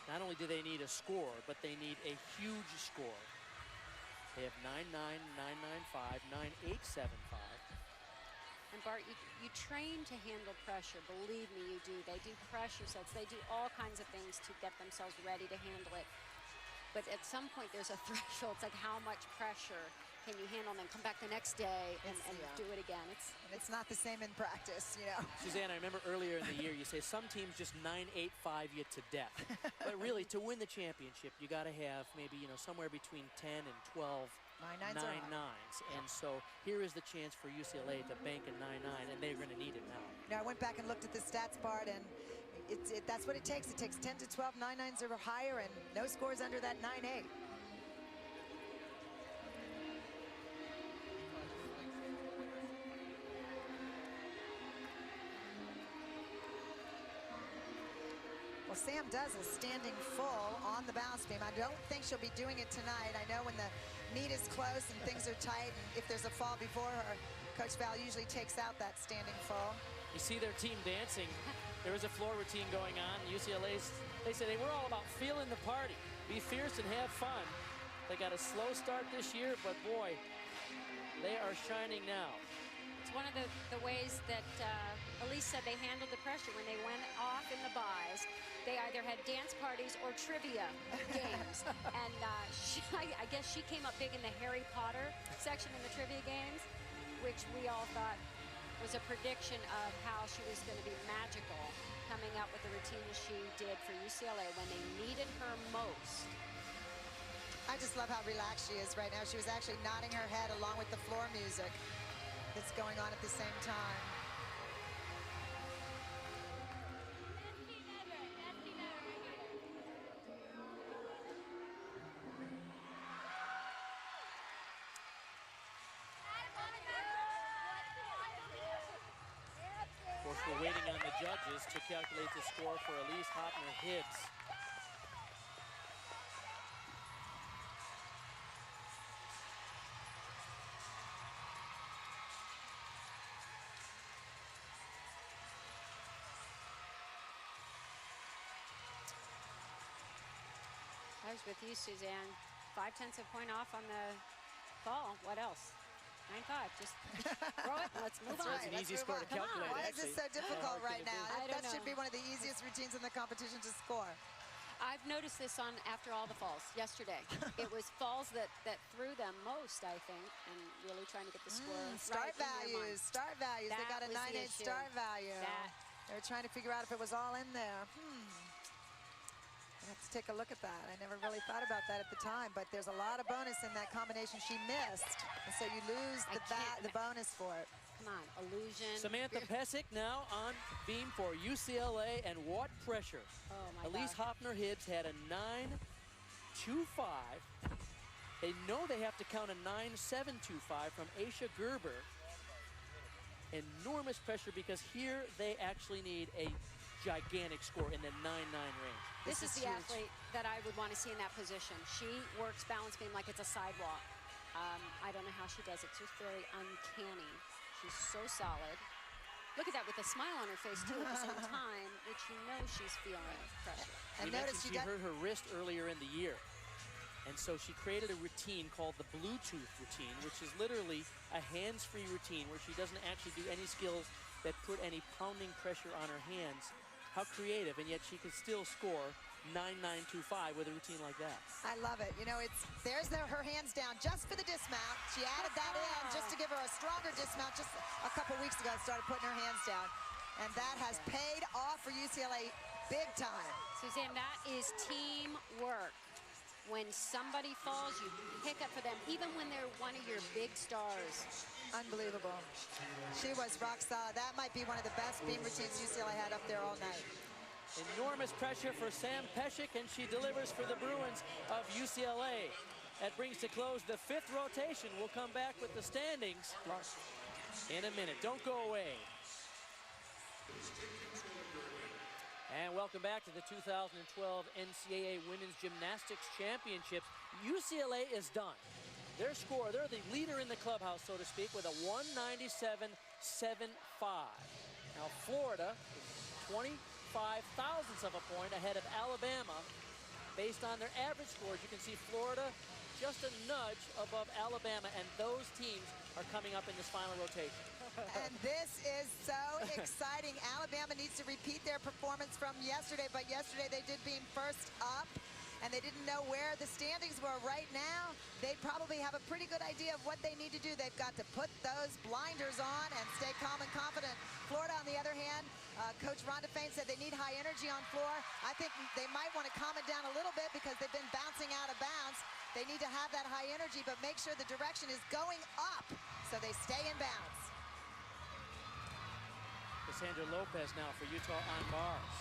Not only do they need a score, but they need a huge score. They have 9-9, 9-9-5, 9-8-7-5. And Bart, you train to handle pressure. Believe me, you do. They do pressure sets. They do all kinds of things to get themselves ready to handle it. But at some point, there's a threshold. It's like how much pressure can you handle and then come back the next day and do it again. It's not the same in practice, you know. Suzanne, I remember earlier in the year you say some teams just 9-8-5 you to death. But really, to win the championship, you got to have maybe, you know, somewhere between 10 and 12 9-9s. And so here is the chance for UCLA to bank a 9-9, and they're going to need it now. Now, I went back and looked at the stats, Bart, and that's what it takes. It takes 10 to 12 9-9s or higher, and no scores under that 9-8. Well, Sam does a standing full on the bounce beam. I don't think she'll be doing it tonight. I know when the meet is close and things are tight, and if there's a fall before her, Coach Val usually takes out that standing full. You see their team dancing. There is a floor routine going on. UCLA's, they say they were all about feeling the party. Be fierce and have fun. They got a slow start this year, but boy, they are shining now. It's one of the ways that Elise said they handled the pressure when they went off in the buys. They either had dance parties or trivia games. And I guess she came up big in the Harry Potter section in the trivia games, which we all thought was a prediction of how she was going to be magical coming up with the routine she did for UCLA when they needed her most. I just love how relaxed she is right now. She was actually nodding her head along with the floor music that's going on at the same time. Of course, we're waiting on the judges to calculate the score for Elise Hoppner-Hibbs. I was with you, Suzanne. 0.5 point off on the fall. What else? 9-5. Just throw it and let's move on. It's an easy score to calculate. Why is this so difficult right now? That know. should be one of the easiest routines in the competition to score. I've noticed this on after all the falls yesterday. It was falls that threw them most, I think, and really trying to get the score Start right values. Start values. They got a 9-8 start value. They were trying to figure out if it was all in there. Let's take a look at that. I never really thought about that at the time, but there's a lot of bonus in that combination she missed, and so you lose the bonus for it. Come on, illusion. Samantha Pesic now on beam for UCLA, and what pressure. Oh my Elise God. Hoffner-Hibbs had a 9.25. They know they have to count a 9.725 from Aisha Gerber. Enormous pressure because here they actually need a gigantic score in the 9-9 range. This is the athlete that I would want to see in that position. She works balance beam like it's a sidewalk. I don't know how she does it. It's just very uncanny. She's so solid. Look at that with a smile on her face, too, at the same time, which you know she's feeling pressure. And notice she hurt her wrist earlier in the year. And so she created a routine called the Bluetooth routine, which is literally a hands-free routine where she doesn't actually do any skills that put any pounding pressure on her hands. How creative, and yet she can still score 9.925 with a routine like that. I love it. You know, there's her hands down just for the dismount. She added that in just to give her a stronger dismount. Just a couple weeks ago, started putting her hands down. And that has paid off for UCLA big time. Suzanne, that is teamwork. When somebody falls, you pick up for them, even when they're one of your big stars. Unbelievable. She was rock solid. That might be one of the best beam routines UCLA had up there all night. Enormous pressure for Sam Pesic, and she delivers for the Bruins of UCLA. That brings to close the 5th rotation. We'll come back with the standings in a minute. Don't go away. And welcome back to the 2012 NCAA Women's Gymnastics Championships. UCLA is done. Their score, they're the leader in the clubhouse, so to speak, with a 197.75. Now, Florida is 25 thousandths of a point ahead of Alabama. Based on their average scores, you can see Florida just a nudge above Alabama, and those teams are coming up in this final rotation. And this is so exciting. Alabama needs to repeat their performance from yesterday, but yesterday they did beam first up, and they didn't know where the standings were. Right now, they probably have a pretty good idea of what they need to do. They've got to put those blinders on and stay calm and confident. Florida, on the other hand, Coach Rhonda Fain said they need high energy on floor. I think they might want to calm it down a little bit because they've been bouncing out of bounds. They need to have that high energy, but make sure the direction is going up so they stay in bounds. Cassandra Lopez now for Utah on bars.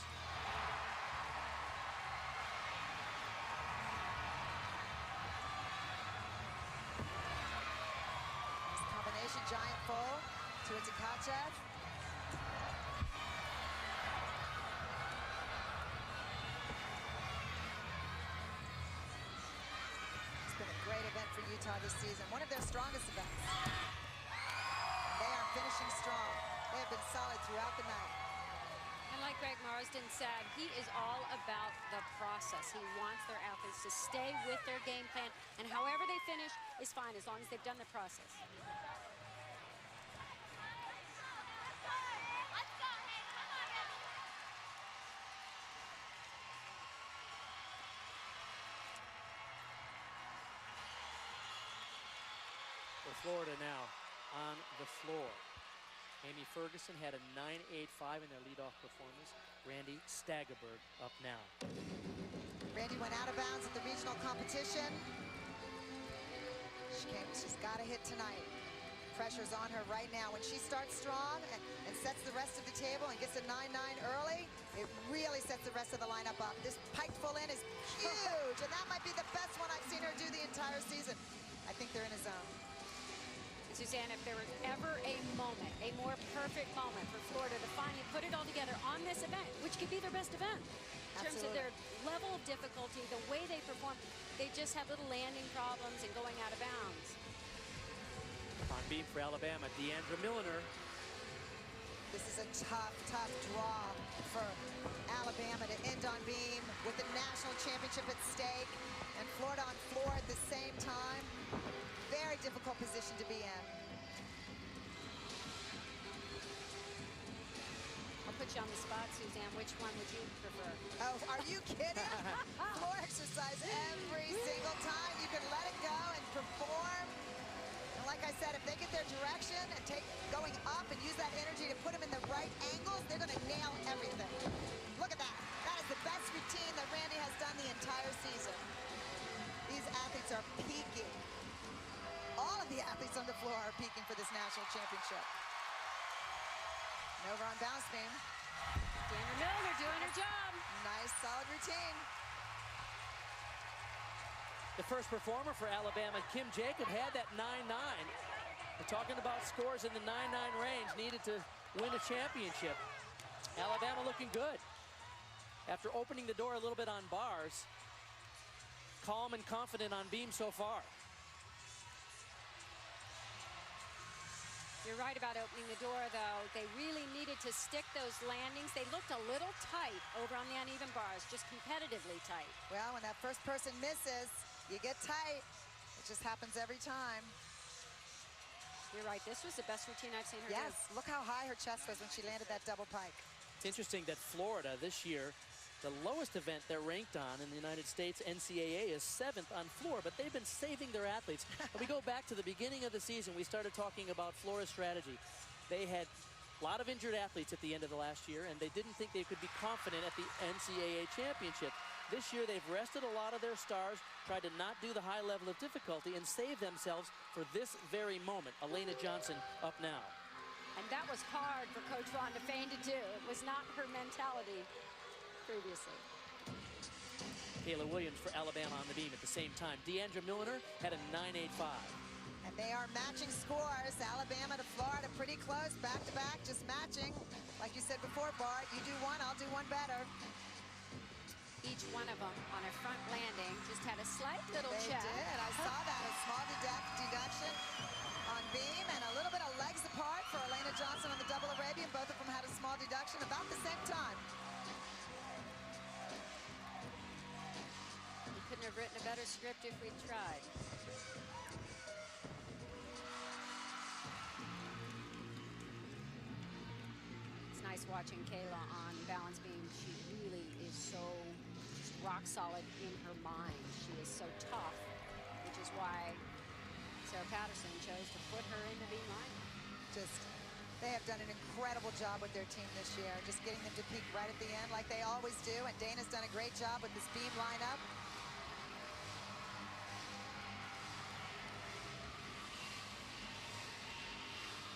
Nice combination, giant full to a Tkachev. It's been a great event for Utah this season, one of their strongest events. They are finishing strong. They have been solid throughout the night. And like Greg Marsden said, he is all about the process. He wants their athletes to stay with their game plan, and however they finish is fine as long as they've done the process. For Florida now on the floor. Amy Ferguson had a 9.85 in their leadoff performance. Randy Staggerberg up now. Randy went out of bounds at the regional competition. She's got to hit tonight. Pressure's on her right now. When she starts strong and sets the rest of the table and gets a 9-9 early, it really sets the rest of the lineup up. This piked full in is huge, and that might be the best one I've seen her do the entire season. I think they're in a zone. Suzanne, if there was ever a moment, a more perfect moment for Florida to finally put it all together on this event, which could be their best event, in terms of their level of difficulty, the way they perform, they just have little landing problems and going out of bounds. On beam for Alabama, Deandra Milliner. This is a tough, tough draw for Alabama to end on beam with the national championship at stake, and Florida on floor at the same time. Very difficult position to be in. I'll put you on the spot, Suzanne. Which one would you prefer? Oh, are you kidding? Floor exercise every single time. You can let it go and perform. And like I said, if they get their direction and going up and use that energy to put them in the right angles, they're going to nail everything. Look at that. That is the best routine that Randy has done the entire season. These athletes are peaking. All of the athletes on the floor are peaking for this national championship. And over on bounce beam. Dana Milner doing her job. Nice, solid routine. The first performer for Alabama, Kim Jacob, had that 9-9. We're talking about scores in the 9-9 range needed to win a championship. Alabama looking good. After opening the door a little bit on bars, calm and confident on beam so far. You're right about opening the door, though. They really needed to stick those landings. They looked a little tight over on the uneven bars, just competitively tight. Well, when that first person misses, you get tight. It just happens every time. You're right. This was the best routine I've seen her do. Yes, look how high her chest was when she landed that double pike. It's interesting that Florida this year, the lowest event they're ranked on in the United States, NCAA, is 7th on floor, but they've been saving their athletes. We go back to the beginning of the season, we started talking about Florida's strategy. They had a lot of injured athletes at the end of the last year, and they didn't think they could be confident at the NCAA championship. This year, they've rested a lot of their stars, tried to not do the high level of difficulty, and save themselves for this very moment. Elena Johnson up now. And that was hard for Coach Rhonda Fain to do. It was not her mentality previously. Kayla Williams for Alabama on the beam at the same time. Deandra Milner had a 9.85. And they are matching scores. Alabama to Florida, pretty close, back-to-back, just matching. Like you said before, Bart, you do one, I'll do one better. Each one of them on a front landing just had a slight little check. They did. I saw that. A small deduction on beam and a little bit of legs apart for Elena Johnson on the double Arabian. Both of them had a small deduction about the same time. We couldn't have written a better script if we'd tried. It's nice watching Kayla on balance beam. She really is so just rock solid in her mind. She is so tough, which is why Sarah Patterson chose to put her in the beam line. They have done an incredible job with their team this year, just getting them to peak right at the end like they always do, and Dana's done a great job with this beam lineup.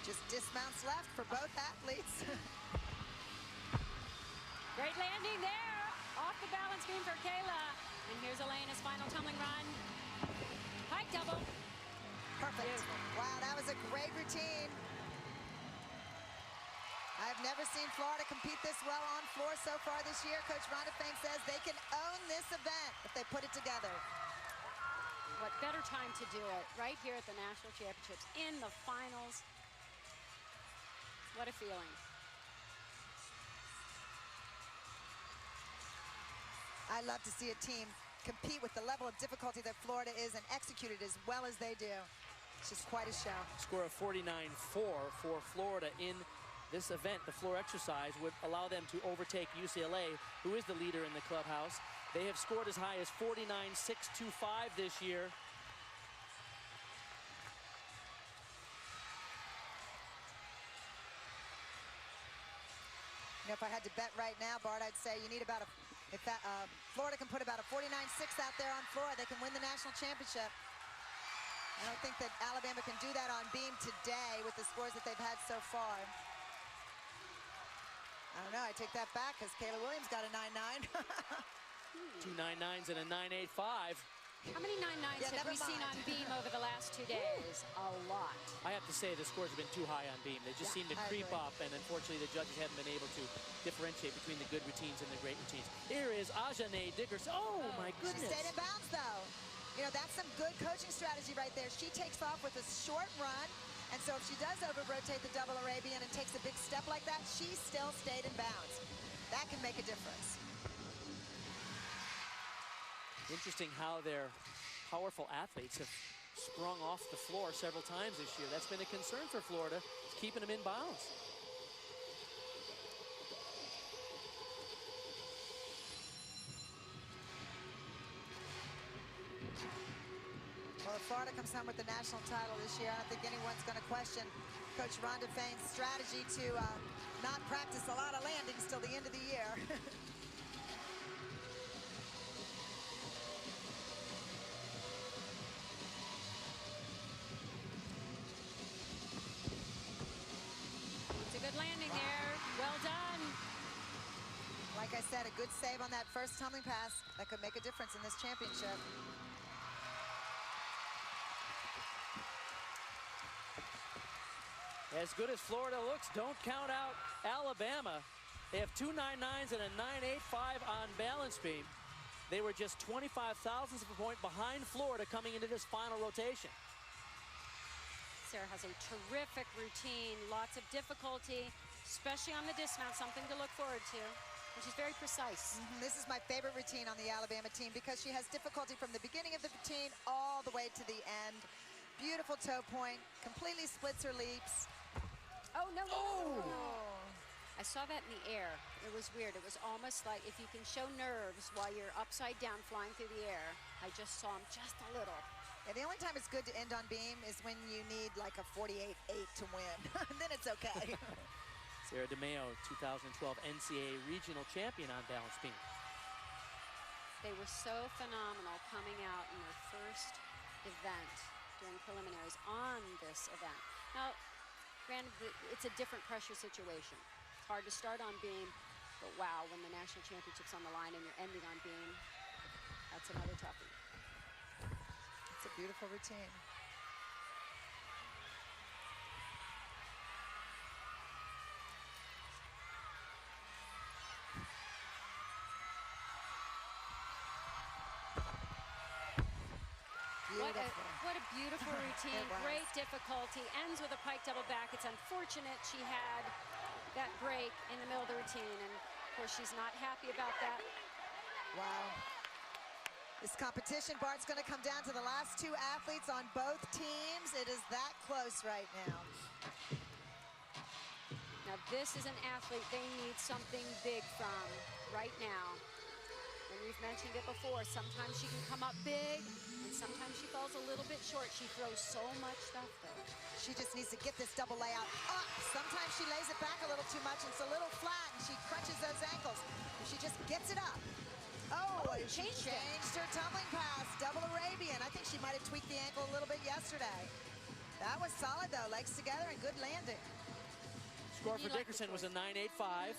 Just dismounts left for both athletes. Great landing there, off the balance beam for Kayla. And here's Elena's final tumbling run. Pike double. Perfect. Beautiful. Wow, that was a great routine. I've never seen Florida compete this well on floor so far this year. Coach Rhonda Fain says they can own this event if they put it together. What better time to do it right here at the National Championships in the finals. What a feeling. I love to see a team compete with the level of difficulty that Florida is and execute it as well as they do. It's just quite a show. Score of 49-4 for Florida in this event. The floor exercise would allow them to overtake UCLA, who is the leader in the clubhouse. They have scored as high as 49-625 this year. You know, if I had to bet right now, Bart, I'd say you need about a, Florida can put about a 49-6 out there on floor, they can win the national championship. I don't think that Alabama can do that on beam today with the scores that they've had so far. I don't know, I take that back because Kayla Williams got a 9-9. Two 9-9s and a 9.85. How many 9-9s have we seen on beam over the last 2 days? A lot. I have to say the scores have been too high on beam. They just seem to creep up, and unfortunately the judges haven't been able to differentiate between the good routines and the great routines. Here is Ajane Diggers. Oh my goodness. She stayed in bounds though. You know, that's some good coaching strategy right there. She takes off with a short run, and so if she does over-rotate the double Arabian and takes a big step like that, she still stayed in bounds. That can make a difference. Interesting how their powerful athletes have sprung off the floor several times this year. That's been a concern for Florida, is keeping them in bounds. Well, if Florida comes home with the national title this year, I don't think anyone's going to question Coach Rhonda Fain's strategy to not practice a lot of landings till the end of the year. It's a good landing there. Well done. Like I said, a good save on that first tumbling pass that could make a difference in this championship. As good as Florida looks, don't count out Alabama. They have 2 9.9s and a 9.85 on balance beam. They were just 25 thousandths of a point behind Florida coming into this final rotation. Sarah has a terrific routine, lots of difficulty, especially on the dismount, something to look forward to. And she's very precise. This is my favorite routine on the Alabama team because she has difficulty from the beginning of the routine all the way to the end. Beautiful toe point, completely splits her leaps. Oh, no. Oh! I saw that in the air. It was weird. It was almost like if you can show nerves while you're upside down flying through the air. I just saw him just a little. Yeah, the only time it's good to end on beam is when you need like a 48-8 to win. Then it's okay. Sarah DeMeo, 2012 NCAA regional champion on balance beam. They were so phenomenal coming out in their first event during preliminaries on this event. Now, granted, it's a different pressure situation. It's hard to start on beam, but wow, when the national championship's on the line and you're ending on beam, that's another toughie. It's a beautiful routine. What a beautiful routine. Great difficulty. Ends with a pike double back. It's unfortunate she had that break in the middle of the routine, and of course she's not happy about that. Wow. This competition, Bart's going to come down to the last two athletes on both teams. It is that close right now. Now this is an athlete they need something big from right now. And we've mentioned it before, sometimes she can come up big, and sometimes she falls a little bit short. She throws so much stuff, though. She just needs to get this double layout up. Sometimes she lays it back a little too much. It's a little flat, and she crunches those ankles. And she just gets it up. Oh, she changed her tumbling pass, double Arabian. I think she might have tweaked the ankle a little bit yesterday. That was solid, though. Legs together and good landing. Score for Dickerson was a 9.85.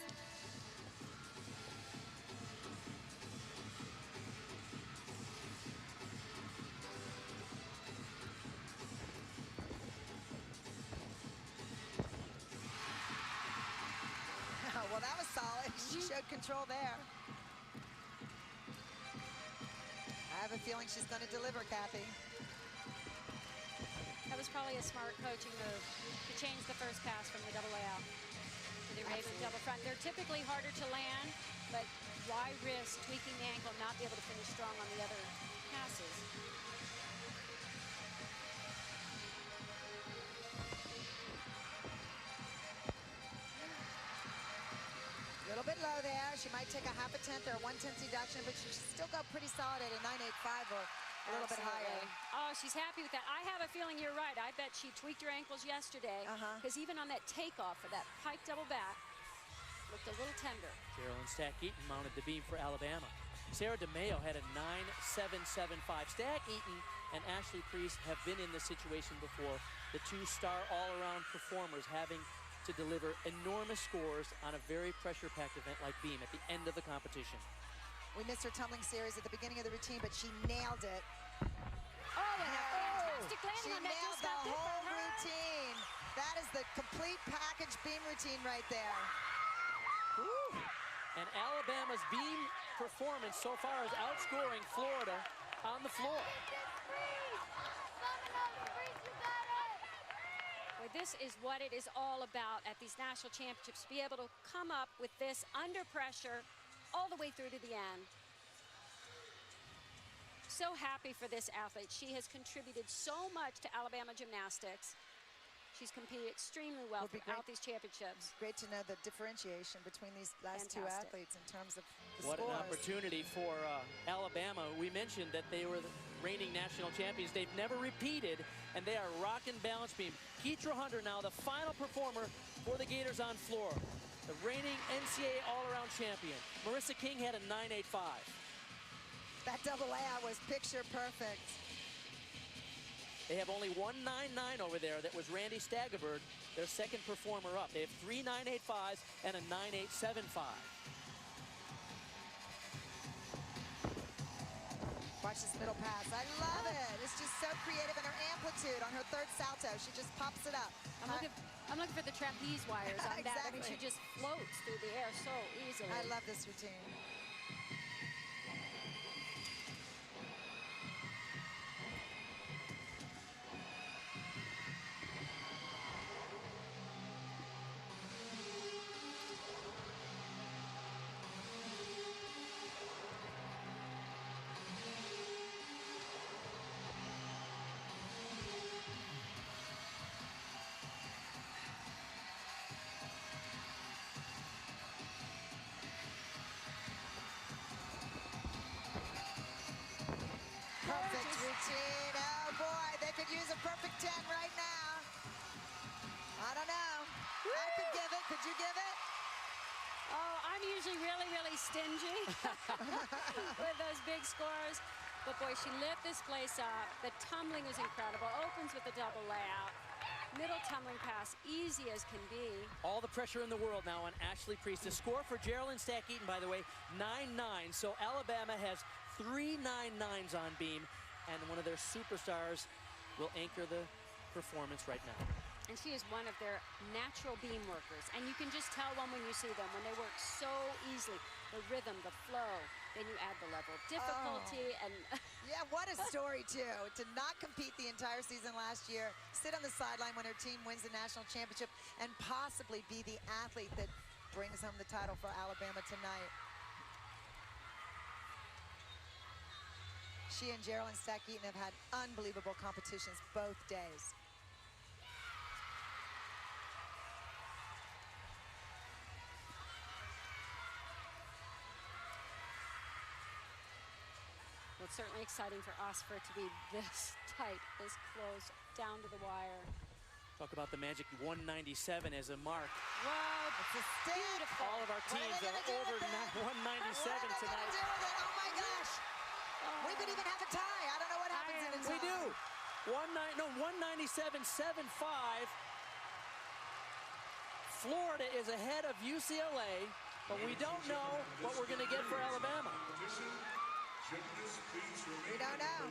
Well, that was solid. She showed control there. I have a feeling she's going to deliver, Kathy. That was probably a smart coaching move to change the first pass from the double layout to the Arabian double front. They're typically harder to land, but why risk tweaking the ankle and not be able to finish strong on the other passes? A little bit low there. She might take a 1/2 tenth or a 1/10 deduction, but she should still go pretty solid at a 9.85 or a little bit higher. Oh, she's happy with that. I have a feeling you're right. I bet she tweaked her ankles yesterday, because even on that takeoff for that pike double back, looked a little tender. Carolyn Stack-Eaton mounted the beam for Alabama. Sarah DeMeo had a 9.775. Stack-Eaton and Ashley Priest have been in this situation before. The two star all-around performers having to deliver enormous scores on a very pressure-packed event like beam at the end of the competition. We missed her tumbling series at the beginning of the routine, but she nailed it. Oh, and a fantastic landing she on that. nailed the whole routine. That is the complete package beam routine right there. Woo. And Alabama's beam performance so far is outscoring Florida on the floor. Boy, this is what it is all about at these national championships, to be able to come up with this under pressure all the way through to the end. so happy for this athlete. She has contributed so much to Alabama gymnastics. She's competed extremely well throughout these championships. Great to know the differentiation between these last two athletes in terms of the What scores. an opportunity for Alabama. We mentioned that they were the reigning national champions. They've never repeated, and they are rocking balance beam. Keitra Hunter now the final performer for the Gators on floor. The reigning NCAA all-around champion. Marissa King had a 9.85. That double layout was picture perfect. They have only one 9.9 over there. That was Randy Staggerberg, their second performer up. They have three 9.85s and a 9.875. Watch this middle pass. I love it. It's just so creative, and her amplitude on her third salto. She just pops it up. I'm looking for the trapeze wires on that. I mean, Exactly. she just floats through the air so easily. I love this routine. Perfect routine. Oh boy, they could use a perfect 10 right now. I don't know. I could give it. Could you give it? Oh, I'm usually really, really stingy with those big scores. But boy, she lit this place up. The tumbling was incredible. Opens with the double layout. Middle tumbling pass, easy as can be. All the pressure in the world now on Ashley Priest. The score for Geraldine Stack-Eaton, by the way, 9.9. So Alabama has three 9.9s on beam, and one of their superstars will anchor the performance right now. And she is one of their natural beam workers. And you can just tell when you see them, when they work so easily. The rhythm, the flow, then you add the level of difficulty. And Yeah, what a story, too. To not compete the entire season last year, sit on the sideline when her team wins the national championship, and possibly be the athlete that brings home the title for Alabama tonight. She and Geraldine Stack-Eaton have had unbelievable competitions both days. well, it's certainly exciting for us for it to be this tight, this close, down to the wire. Talk about the magic 197 as a mark. Wow, It's a stick. beautiful. All of our What are teams they are gonna do over with it? 197 What are they gonna tonight. do with it? Oh my gosh. We could even have a tie. I don't know what happens in a tie. We do. 197.75. Florida is ahead of UCLA, but we don't know what we're going to get for Alabama. We don't know.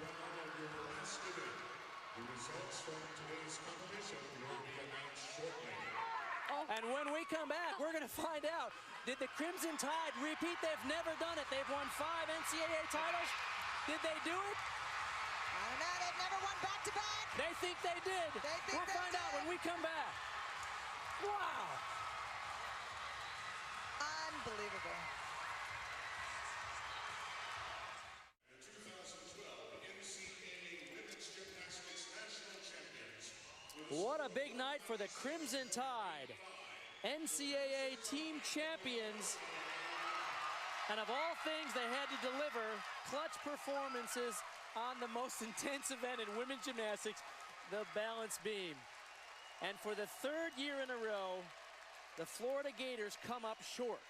The results from today's competition will be announced shortly. And when we come back, we're going to find out, did the Crimson Tide repeat? They've never done it. They've won 5 NCAA titles. Did they do it? I don't know. They've never won back-to-back. They think they did. We'll find out when we come back. Wow. Unbelievable. The 2012 NCAA Women's Gymnastics National Champions. What a big night for the Crimson Tide. NCAA team champions. And of all things, they had to deliver clutch performances on the most intense event in women's gymnastics, the balance beam. And for the third year in a row, the Florida Gators come up short.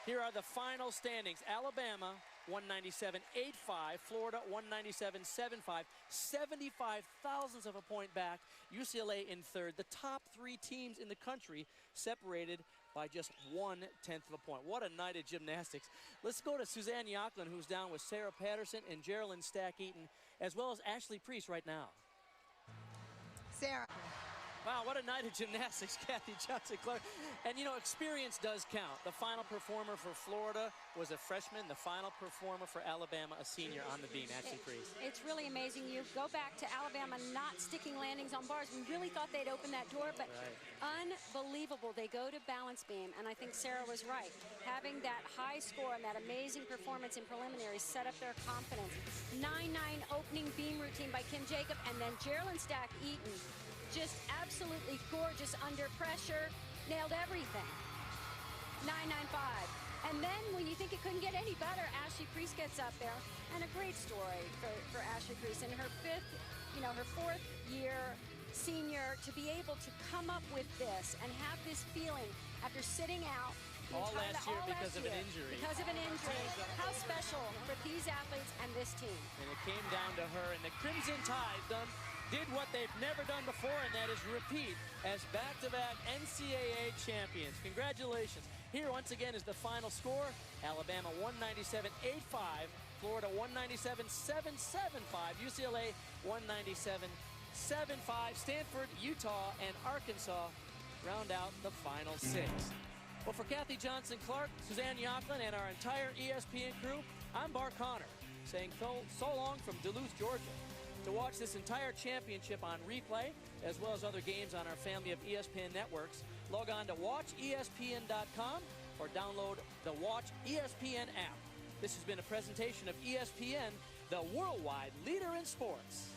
Here are the final standings. Alabama, 197.85. Florida, 197.75. 75 thousandths of a point back. UCLA in third. The top 3 teams in the country separated by just 1/10 of a point. What a night of gymnastics. Let's go to Suzanne Yocklin, who's down with Sarah Patterson and Geraldine Stack-Eaton, as well as Ashley Priest right now. Sarah. Wow, what a night of gymnastics, Kathy Johnson-Clark. And, you know, experience does count. The final performer for Florida was a freshman. The final performer for Alabama, a senior on the beam, Ashley Priest. It's really amazing. You go back to Alabama not sticking landings on bars. We really thought they'd open that door, but unbelievable. They go to balance beam, and I think Sarah was right. Having that high score and that amazing performance in preliminaries set up their confidence. 9-9 opening beam routine by Kim Jacob, and then Geraldine Stack-Eaton. Just absolutely gorgeous under pressure, nailed everything. 9.95. And then when you think it couldn't get any better, Ashley Priest gets up there. And a great story for Ashley Priest. In her fourth year senior, to be able to come up with this and have this feeling after sitting out all last year because of an injury. Because of an injury. How special for these athletes and this team. And it came down to her, and the Crimson Tide did what they've never done before, and that is repeat as back-to-back NCAA champions. Congratulations. Here, once again, is the final score. Alabama 197.85, Florida 197.775, UCLA 197.75, Stanford, Utah, and Arkansas round out the final six. Well, for Kathy Johnson-Clark, Suzanne Youghlin, and our entire ESPN crew, I'm Bart Connor, saying so long from Duluth, Georgia. To watch this entire championship on replay, as well as other games on our family of ESPN networks, log on to watchespn.com or download the Watch ESPN app. This has been a presentation of ESPN, the worldwide leader in sports.